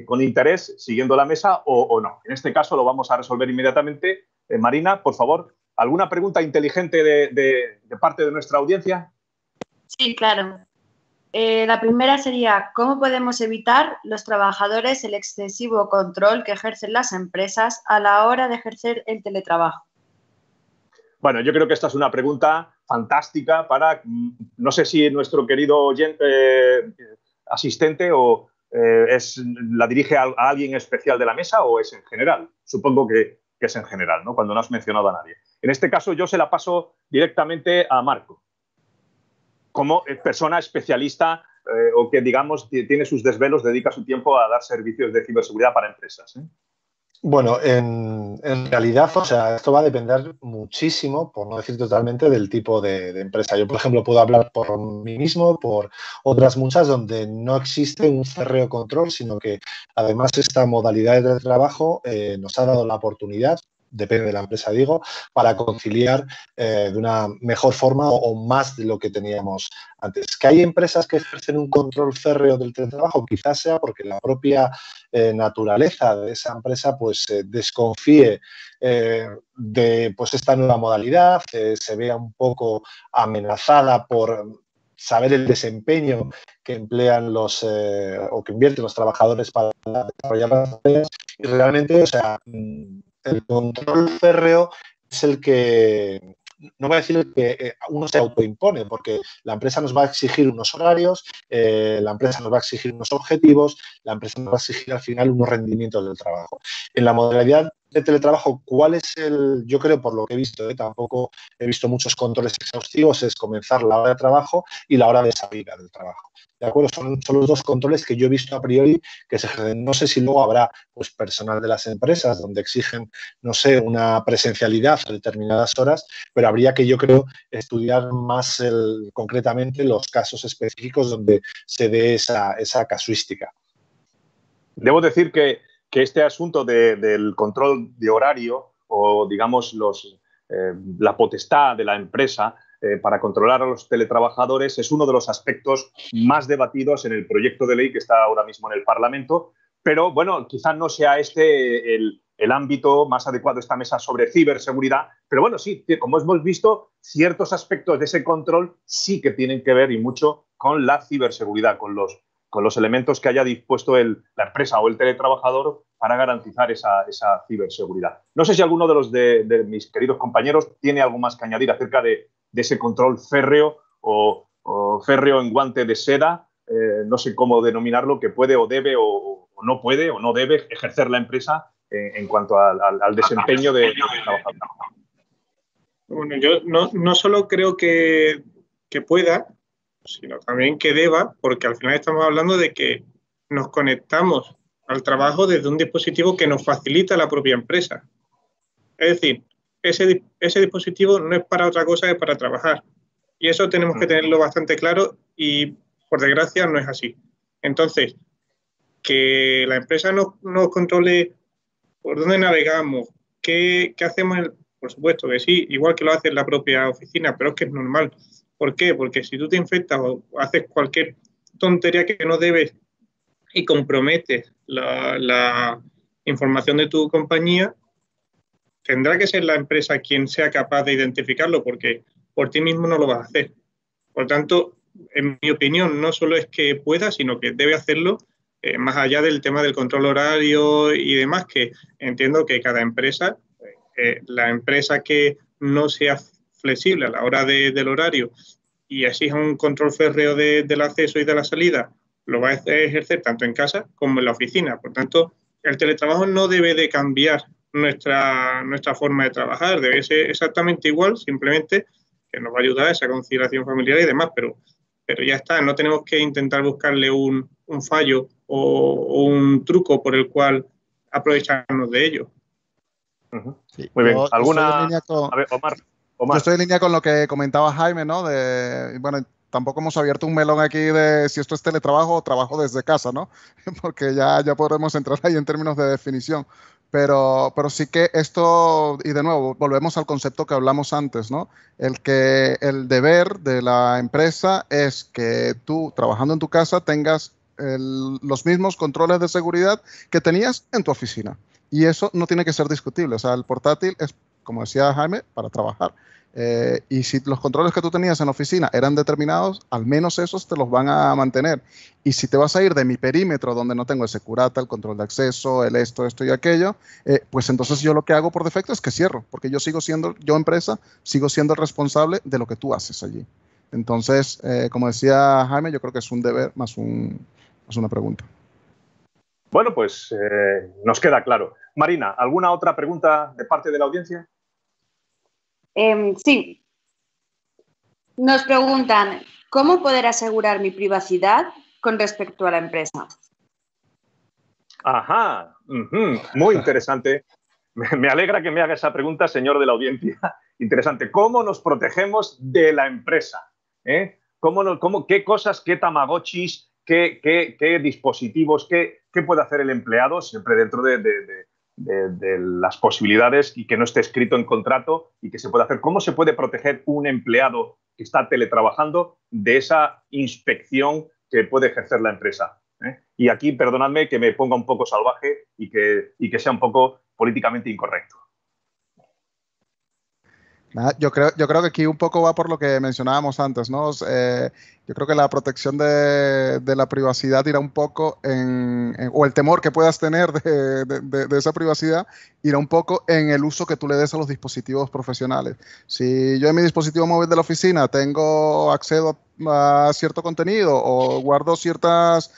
con interés siguiendo la mesa o no. En este caso lo vamos a resolver inmediatamente. Marina, por favor, ¿alguna pregunta inteligente de parte de nuestra audiencia? Sí, claro. La primera sería, ¿cómo podemos evitar los trabajadores el excesivo control que ejercen las empresas a la hora de ejercer el teletrabajo? Bueno, yo creo que esta es una pregunta fantástica para, no sé si nuestro querido asistente la dirige a alguien especial de la mesa o es en general. Supongo que es en general, ¿no? Cuando no has mencionado a nadie. En este caso yo se la paso directamente a Marco, como persona especialista o que, digamos, tiene sus desvelos, dedica su tiempo a dar servicios de ciberseguridad para empresas. Bueno, en realidad, o sea, esto va a depender muchísimo, por no decir totalmente, del tipo de empresa. Yo, por ejemplo, puedo hablar por mí mismo, por otras muchas donde no existe un férreo control, sino que además esta modalidad de trabajo nos ha dado la oportunidad, depende de la empresa, digo, para conciliar de una mejor forma o más de lo que teníamos antes. ¿Que hay empresas que ejercen un control férreo del teletrabajo? Quizás sea porque la propia naturaleza de esa empresa pues desconfíe de pues esta nueva modalidad, se vea un poco amenazada por saber el desempeño que emplean los o que invierten los trabajadores para desarrollar las tareas y realmente, o sea, el control férreo es el que no voy a decir que uno se autoimpone, porque la empresa nos va a exigir unos horarios, la empresa nos va a exigir unos objetivos, la empresa nos va a exigir al final unos rendimientos del trabajo. En la modalidad de teletrabajo, ¿cuál es el? Yo creo, por lo que he visto, tampoco he visto muchos controles exhaustivos, es comenzar la hora de trabajo y la hora de salida del trabajo. ¿De acuerdo? Son los dos controles que yo he visto a priori que se ejercen. No sé si luego habrá pues, personal de las empresas donde exigen, no sé, una presencialidad a determinadas horas, pero habría que, yo creo, estudiar más concretamente los casos específicos donde se dé esa casuística. Debo decir que este asunto del control de horario o, digamos, la potestad de la empresa para controlar a los teletrabajadores es uno de los aspectos más debatidos en el proyecto de ley que está ahora mismo en el Parlamento, pero, bueno, quizás no sea este el ámbito más adecuado de esta mesa sobre ciberseguridad, pero bueno, sí, como hemos visto, ciertos aspectos de ese control sí que tienen que ver y mucho con la ciberseguridad, con los elementos que haya dispuesto la empresa o el teletrabajador para garantizar esa ciberseguridad. No sé si alguno de mis queridos compañeros tiene algo más que añadir acerca de ese control férreo o férreo en guante de seda, no sé cómo denominarlo, que puede o debe o no puede o no debe ejercer la empresa en cuanto al desempeño de trabajador. Bueno, yo no solo creo que pueda, sino también que deba, porque al final estamos hablando de que nos conectamos al trabajo desde un dispositivo que nos facilita la propia empresa. Es decir, ese dispositivo no es para otra cosa que para trabajar. Y eso tenemos que tenerlo bastante claro y, por desgracia, no es así. Entonces, que la empresa nos controle por dónde navegamos, qué hacemos, por supuesto que sí, igual que lo hace en la propia oficina, pero es que es normal. ¿Por qué? Porque si tú te infectas o haces cualquier tontería que no debes y comprometes la información de tu compañía, tendrá que ser la empresa quien sea capaz de identificarlo, porque por ti mismo no lo vas a hacer. Por tanto, en mi opinión, no solo es que pueda, sino que debe hacerlo, más allá del tema del control horario y demás, que entiendo que cada empresa, la empresa que no sea flexible a la hora del horario y exija un control férreo del acceso y de la salida, lo va a ejercer tanto en casa como en la oficina. Por tanto, el teletrabajo no debe de cambiar nuestra forma de trabajar, debe ser exactamente igual, simplemente que nos va a ayudar a esa conciliación familiar y demás, pero ya está, no tenemos que intentar buscarle un fallo o un truco por el cual aprovecharnos de ello. Sí, muy bien. ¿Alguna? A ver, Omar. Yo estoy en línea con lo que comentaba Jaime, ¿no? Bueno, tampoco hemos abierto un melón aquí de si esto es teletrabajo o trabajo desde casa, ¿no? Porque ya podremos entrar ahí en términos de definición. Pero sí que esto, y de nuevo, volvemos al concepto que hablamos antes, ¿no? El deber de la empresa es que tú, trabajando en tu casa, tengas los mismos controles de seguridad que tenías en tu oficina. Y eso no tiene que ser discutible. O sea, el portátil es, como decía Jaime, para trabajar. Y si los controles que tú tenías en la oficina eran determinados, al menos esos te los van a mantener. Y si te vas a ir de mi perímetro, donde no tengo el Securata, el control de acceso, el esto y aquello, pues entonces yo lo que hago por defecto es que cierro, porque yo empresa, sigo siendo el responsable de lo que tú haces allí. Entonces, como decía Jaime, yo creo que es un deber más una pregunta. Bueno, pues nos queda claro. Marina, ¿alguna otra pregunta de parte de la audiencia? Sí. Nos preguntan, ¿cómo poder asegurar mi privacidad con respecto a la empresa? Ajá, muy interesante. Me alegra que me haga esa pregunta, señor de la audiencia. Interesante. ¿Cómo nos protegemos de la empresa? ¿Qué cosas, qué tamagotchis, qué dispositivos, qué puede hacer el empleado siempre dentro de las posibilidades y que no esté escrito en contrato y que se puede hacer? ¿Cómo se puede proteger un empleado que está teletrabajando de esa inspección que puede ejercer la empresa? Y aquí, perdonadme que me ponga un poco salvaje y que sea un poco políticamente incorrecto. Yo creo que aquí un poco va por lo que mencionábamos antes, ¿no? Yo creo que la protección de la privacidad irá un poco o el temor que puedas tener de esa privacidad irá un poco en el uso que tú le des a los dispositivos profesionales. Si yo en mi dispositivo móvil de la oficina accedo a cierto contenido o guardo ciertas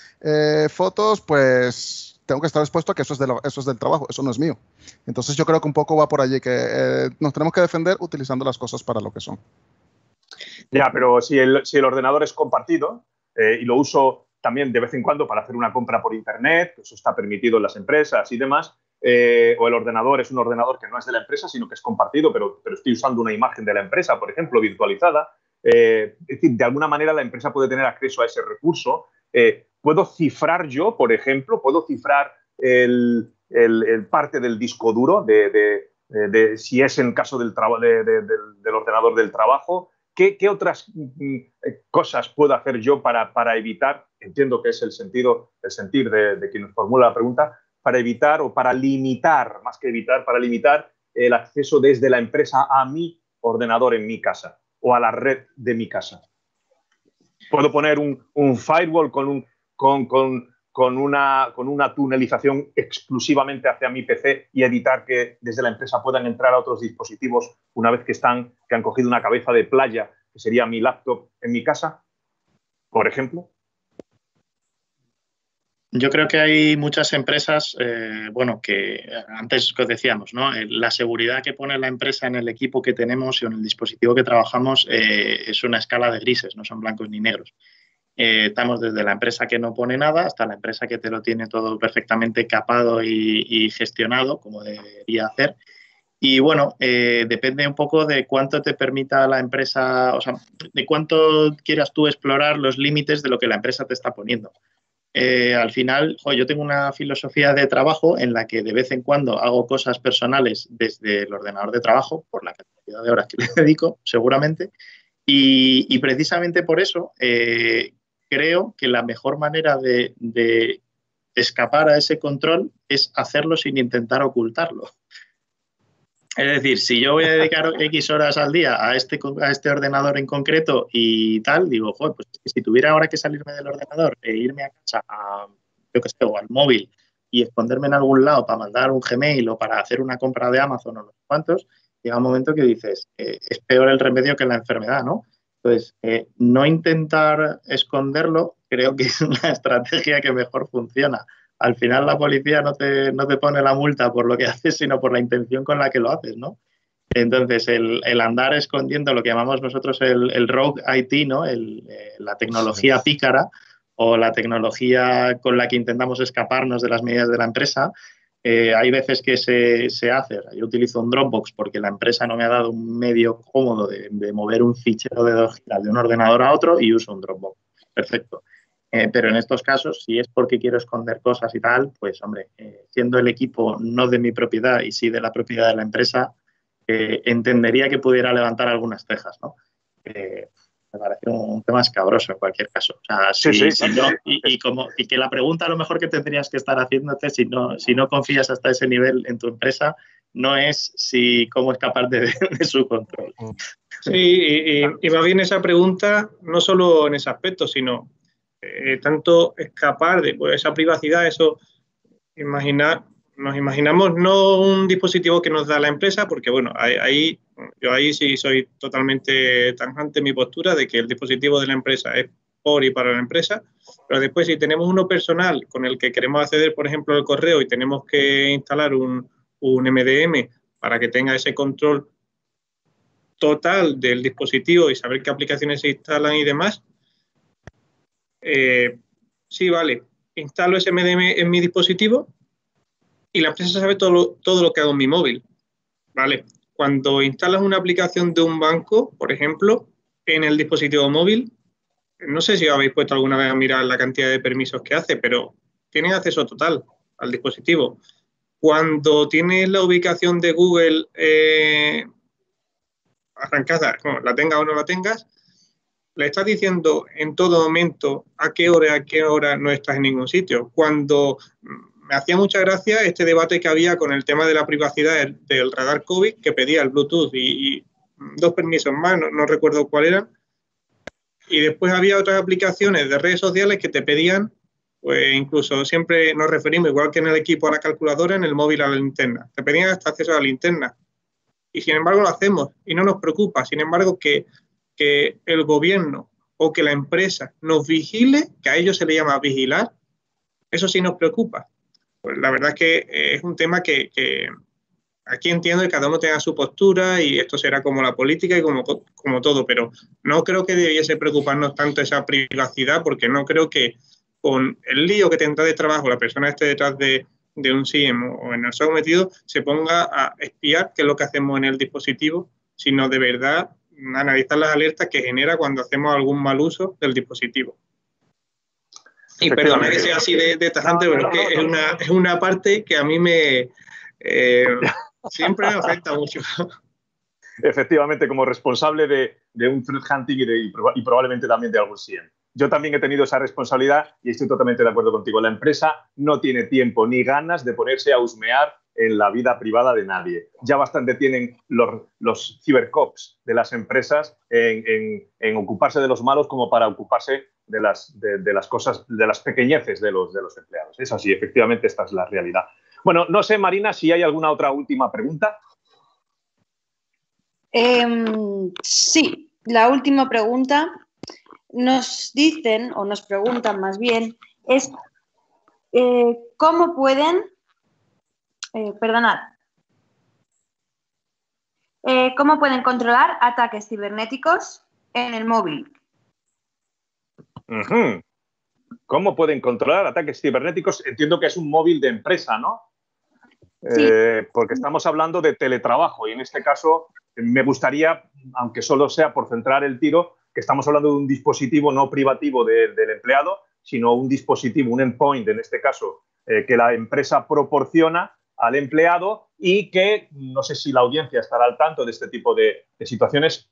fotos, pues tengo que estar expuesto a que eso es del trabajo, eso no es mío. Entonces yo creo que un poco va por allí, que nos tenemos que defender utilizando las cosas para lo que son. Ya, pero si el ordenador es compartido y lo uso también de vez en cuando para hacer una compra por internet, que eso está permitido en las empresas y demás, o el ordenador es un ordenador que no es de la empresa, sino que es compartido, pero estoy usando una imagen de la empresa, por ejemplo, virtualizada. Es decir, de alguna manera la empresa puede tener acceso a ese recurso. ¿Puedo cifrar yo, por ejemplo, el parte del disco duro si es en caso del ordenador del trabajo? ¿Qué otras cosas puedo hacer yo para evitar, entiendo que es el sentir de quien nos formula la pregunta, para evitar o para limitar, más que evitar, para limitar el acceso desde la empresa a mi ordenador en mi casa o a la red de mi casa? ¿Puedo poner un firewall con una tunelización exclusivamente hacia mi PC y evitar que desde la empresa puedan entrar a otros dispositivos una vez que han cogido una cabeza de playa, que sería mi laptop en mi casa, por ejemplo? Yo creo que hay muchas empresas, que antes os decíamos, ¿no? La seguridad que pone la empresa en el equipo que tenemos y en el dispositivo que trabajamos es una escala de grises, no son blancos ni negros. Estamos desde la empresa que no pone nada hasta la empresa que te lo tiene todo perfectamente capado y gestionado, como debería hacer. Y bueno, depende un poco de cuánto te permita la empresa, o sea, de cuánto quieras tú explorar los límites de lo que la empresa te está poniendo. Al final, yo tengo una filosofía de trabajo en la que de vez en cuando hago cosas personales desde el ordenador de trabajo, por la cantidad de horas que le dedico, seguramente, y precisamente por eso creo que la mejor manera de escapar a ese control es hacerlo sin intentar ocultarlo. Es decir, si yo voy a dedicar X horas al día a este ordenador en concreto y tal, digo, pues si tuviera ahora que salirme del ordenador e irme a casa, o al móvil y esconderme en algún lado para mandar un Gmail o para hacer una compra de Amazon o no sé cuántos, llega un momento que dices, es peor el remedio que la enfermedad, ¿no? Entonces, no intentar esconderlo creo que es una estrategia que mejor funciona. Al final la policía no te pone la multa por lo que haces, sino por la intención con la que lo haces, ¿no? Entonces, el andar escondiendo lo que llamamos nosotros el rogue IT, ¿no? La tecnología pícara o la tecnología con la que intentamos escaparnos de las medidas de la empresa, hay veces que se hace. Yo utilizo un Dropbox porque la empresa no me ha dado un medio cómodo de mover un fichero de 2 gigas de un ordenador a otro y uso un Dropbox. Perfecto. Pero en estos casos, si es porque quiero esconder cosas y tal, pues, hombre, siendo el equipo no de mi propiedad y sí de la propiedad de la empresa, entendería que pudiera levantar algunas cejas, ¿no? Me parece un tema escabroso en cualquier caso. O sea, y que la pregunta a lo mejor que tendrías que estar haciéndote si no confías hasta ese nivel en tu empresa no es cómo escapar de su control. Sí, y más bien esa pregunta no solo en ese aspecto, sino tanto escapar de esa privacidad, nos imaginamos no un dispositivo que nos da la empresa, porque bueno, yo ahí sí soy totalmente tajante en mi postura de que el dispositivo de la empresa es por y para la empresa, pero después si tenemos uno personal con el que queremos acceder, por ejemplo, al correo y tenemos que instalar un MDM para que tenga ese control total del dispositivo y saber qué aplicaciones se instalan y demás, sí, vale, instalo ese MDM en mi dispositivo, y la empresa sabe todo lo que hago en mi móvil, ¿vale? Cuando instalas una aplicación de un banco, por ejemplo, en el dispositivo móvil, no sé si os habéis puesto alguna vez a mirar la cantidad de permisos que hace, pero tienen acceso total al dispositivo. Cuando tienes la ubicación de Google arrancada, bueno, la tengas o no la tengas, le estás diciendo en todo momento a qué hora no estás en ningún sitio. Cuando me hacía mucha gracia este debate que había con el tema de la privacidad del radar COVID, que pedía el Bluetooth y 2 permisos más, no recuerdo cuál eran. Y después había otras aplicaciones de redes sociales que te pedían, pues incluso siempre nos referimos, igual que en el equipo a la calculadora, en el móvil a la linterna. Te pedían hasta acceso a la linterna. Y sin embargo lo hacemos y no nos preocupa. Sin embargo, que el gobierno o que la empresa nos vigile, que a ellos se le llama vigilar, eso sí nos preocupa. Pues la verdad es que es un tema que aquí entiendo que cada uno tenga su postura y esto será como la política y como todo, pero no creo que debiese preocuparnos tanto esa privacidad, porque no creo que con el lío que tendrá de trabajo la persona esté detrás de un SIEM o en el software metido, se ponga a espiar qué es lo que hacemos en el dispositivo, sino de verdad analizar las alertas que genera cuando hacemos algún mal uso del dispositivo. Y perdona que sea así de tajante, pero es que es una parte que a mí siempre me afecta mucho. Efectivamente, como responsable de un threat hunting y probablemente también de algún SIEM. Yo también he tenido esa responsabilidad y estoy totalmente de acuerdo contigo. La empresa no tiene tiempo ni ganas de ponerse a husmear en la vida privada de nadie. Ya bastante tienen los cibercops de las empresas en ocuparse de los malos como para ocuparse de las cosas, de las pequeñeces de los empleados. Es así, efectivamente, esta es la realidad. Bueno, no sé, Marina, si hay alguna otra última pregunta. Sí, la última pregunta nos dicen, o nos preguntan más bien, es ¿cómo pueden, cómo pueden controlar ataques cibernéticos en el móvil? ¿Cómo pueden controlar ataques cibernéticos? Entiendo que es un móvil de empresa, ¿no? Sí. Porque estamos hablando de teletrabajo y en este caso me gustaría, aunque solo sea por centrar el tiro, que estamos hablando de un dispositivo no privativo del empleado, sino un dispositivo, un endpoint, en este caso, que la empresa proporciona al empleado y que, no sé si la audiencia estará al tanto de este tipo de situaciones,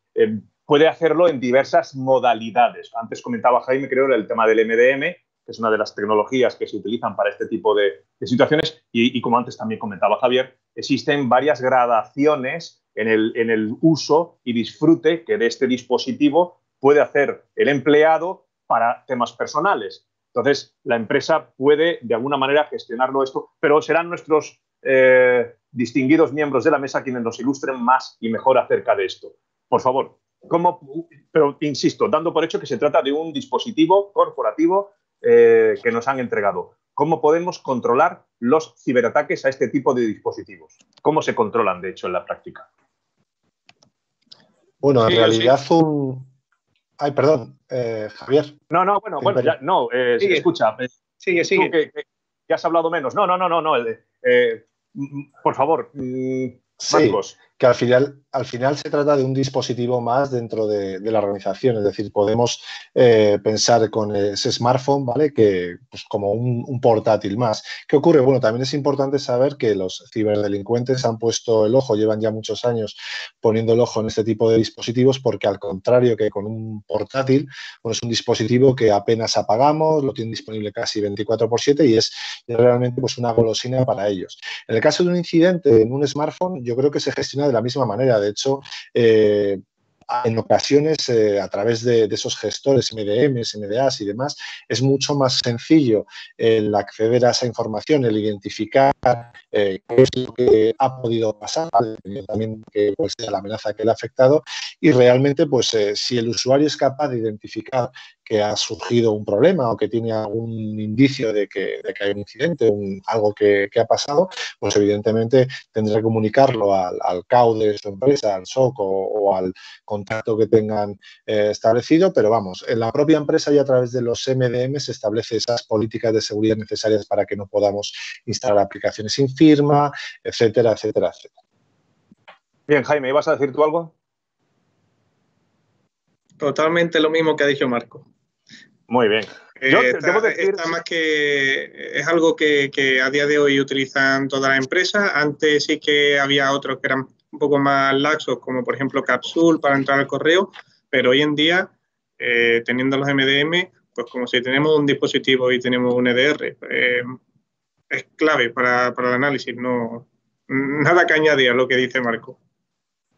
puede hacerlo en diversas modalidades. Antes comentaba Jaime, creo, el tema del MDM, que es una de las tecnologías que se utilizan para este tipo de situaciones y como antes también comentaba Javier, existen varias gradaciones en el uso y disfrute que de este dispositivo puede hacer el empleado para temas personales. Entonces, la empresa puede, de alguna manera, gestionarlo esto, pero serán nuestros distinguidos miembros de la mesa quienes nos ilustren más y mejor acerca de esto. Por favor, pero insisto, dando por hecho que se trata de un dispositivo corporativo que nos han entregado. ¿Cómo podemos controlar los ciberataques a este tipo de dispositivos? ¿Cómo se controlan, de hecho, en la práctica? Bueno, en realidad Ay, perdón, Javier. Escucha. Sigue. Tú que has hablado menos. No. Por favor, Marcos. Sí, que al final se trata de un dispositivo más dentro de la organización. Es decir, podemos pensar con ese smartphone, ¿vale? Que, pues, como un portátil más. ¿Qué ocurre? Bueno, también es importante saber que los ciberdelincuentes han puesto el ojo, llevan ya muchos años poniendo el ojo en este tipo de dispositivos, porque al contrario que con un portátil, bueno, es un dispositivo que apenas apagamos, lo tienen disponible casi 24/7 y es realmente, pues, una golosina para ellos. En el caso de un incidente en un smartphone, yo creo que se gestiona de la misma manera. De hecho, en ocasiones, a través de esos gestores MDMs, MDAs y demás, es mucho más sencillo el acceder a esa información, el identificar qué es lo que ha podido pasar, dependiendo también de cuál sea la amenaza que le ha afectado, y realmente, pues, si el usuario es capaz de identificar que ha surgido un problema o que tiene algún indicio de que hay un incidente, algo que ha pasado, pues evidentemente tendrá que comunicarlo al CAU de su empresa, al SOC o al contacto que tengan establecido, pero vamos, en la propia empresa y a través de los MDM se establece esas políticas de seguridad necesarias para que no podamos instalar aplicaciones sin firma, etcétera, etcétera, etcétera. Bien, Jaime, ¿ibas a decir tú algo? Totalmente lo mismo que ha dicho Marco. Muy bien. Yo debo decir... Más que es algo que a día de hoy utilizan todas las empresas. Antes sí que había otros que eran un poco más laxos, como por ejemplo Capsule para entrar al correo, pero hoy en día, teniendo los MDM, pues como si tenemos un dispositivo y tenemos un EDR, es clave para el análisis. No, nada que añadir a lo que dice Marco.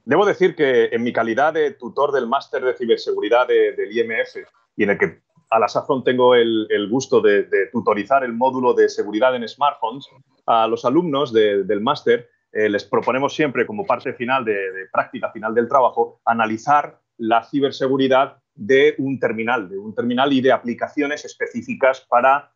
Debo decir que en mi calidad de tutor del máster de ciberseguridad del IMF, y en el que a la sazón tengo el gusto de tutorizar el módulo de seguridad en smartphones, a los alumnos del máster les proponemos siempre, como parte final de práctica final del trabajo, analizar la ciberseguridad de un terminal y de aplicaciones específicas para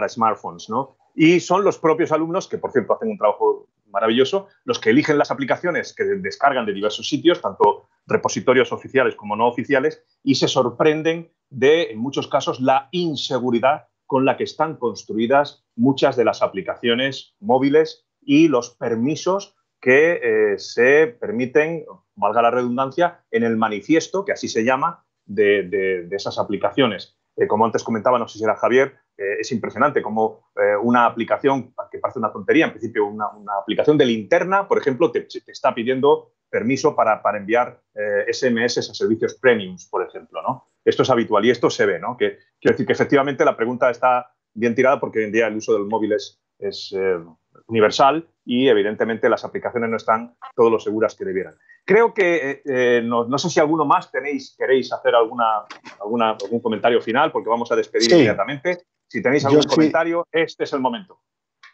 smartphones, ¿no? Y son los propios alumnos, que por cierto hacen un trabajo maravilloso, los que eligen las aplicaciones que descargan de diversos sitios, tanto repositorios oficiales como no oficiales, y se sorprenden de, en muchos casos, la inseguridad con la que están construidas muchas de las aplicaciones móviles y los permisos que se permiten, valga la redundancia, en el manifiesto, que así se llama, de esas aplicaciones. Como antes comentaba, no sé si era Javier, es impresionante cómo una aplicación que parece una tontería, en principio una aplicación de linterna, por ejemplo, te está pidiendo permiso para enviar SMS a servicios premiums, por ejemplo, ¿no? Esto es habitual y esto se ve, ¿no? Quiero decir que efectivamente la pregunta está bien tirada porque hoy en día el uso del móvil es universal y evidentemente las aplicaciones no están todo lo seguras que debieran. Creo que, no sé si alguno más queréis hacer algún comentario final, porque vamos a despedir inmediatamente. Si tenéis algún comentario, este es el momento.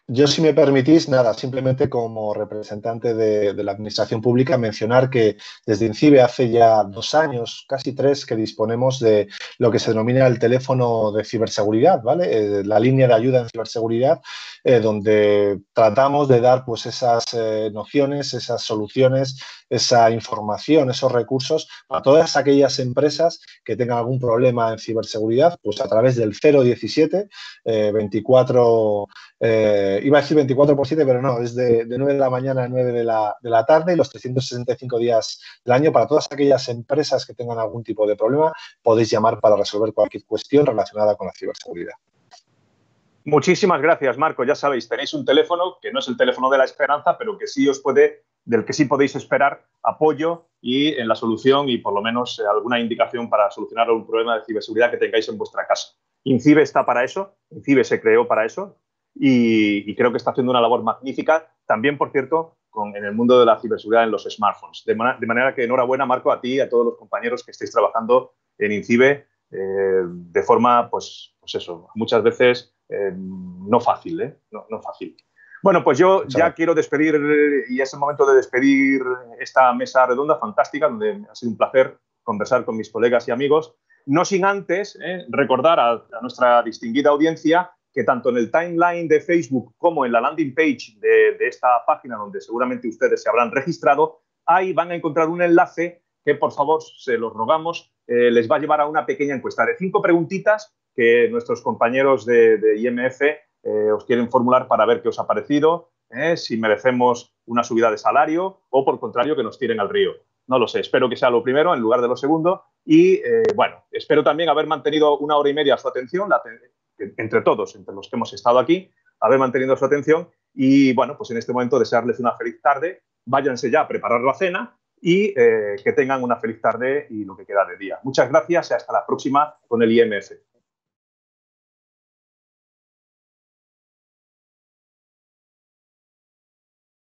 Yo, si me permitís, nada, simplemente como representante de la Administración Pública, mencionar que desde INCIBE hace ya 2 años, casi 3, que disponemos de lo que se denomina el teléfono de ciberseguridad, ¿vale? La línea de ayuda en ciberseguridad, donde tratamos de dar pues esas nociones, esas soluciones, esa información, esos recursos a todas aquellas empresas que tengan algún problema en ciberseguridad, pues a través del 017 24 iba a decir 24/7, pero no, es de 9 de la mañana a 9 de la tarde y los 365 días del año. Para todas aquellas empresas que tengan algún tipo de problema, podéis llamar para resolver cualquier cuestión relacionada con la ciberseguridad. Muchísimas gracias, Marco. Ya sabéis, tenéis un teléfono que no es el teléfono de la esperanza, pero que sí del que sí podéis esperar apoyo y en la solución y por lo menos alguna indicación para solucionar algún problema de ciberseguridad que tengáis en vuestra casa. INCIBE está para eso, INCIBE se creó para eso. Y creo que está haciendo una labor magnífica, también, por cierto, en el mundo de la ciberseguridad en los smartphones. De manera que enhorabuena, Marco, a ti y a todos los compañeros que estéis trabajando en INCIBE de forma, pues eso, muchas veces no fácil, no fácil. Bueno, pues yo ya quiero despedir, y es el momento de despedir esta mesa redonda fantástica, donde ha sido un placer conversar con mis colegas y amigos, no sin antes recordar a nuestra distinguida audiencia que tanto en el timeline de Facebook como en la landing page de esta página, donde seguramente ustedes se habrán registrado, ahí van a encontrar un enlace que, por favor, se los rogamos, les va a llevar a una pequeña encuesta de 5 preguntitas que nuestros compañeros de IMF os quieren formular para ver qué os ha parecido, si merecemos una subida de salario o, por contrario, que nos tiren al río. No lo sé, espero que sea lo primero en lugar de lo segundo y, bueno, espero también haber mantenido 1 hora y media su atención, entre todos, entre los que hemos estado aquí, haber mantenido su atención y, bueno, pues en este momento desearles una feliz tarde, váyanse ya a preparar la cena y que tengan una feliz tarde y lo que queda de día. Muchas gracias y hasta la próxima con el IMF.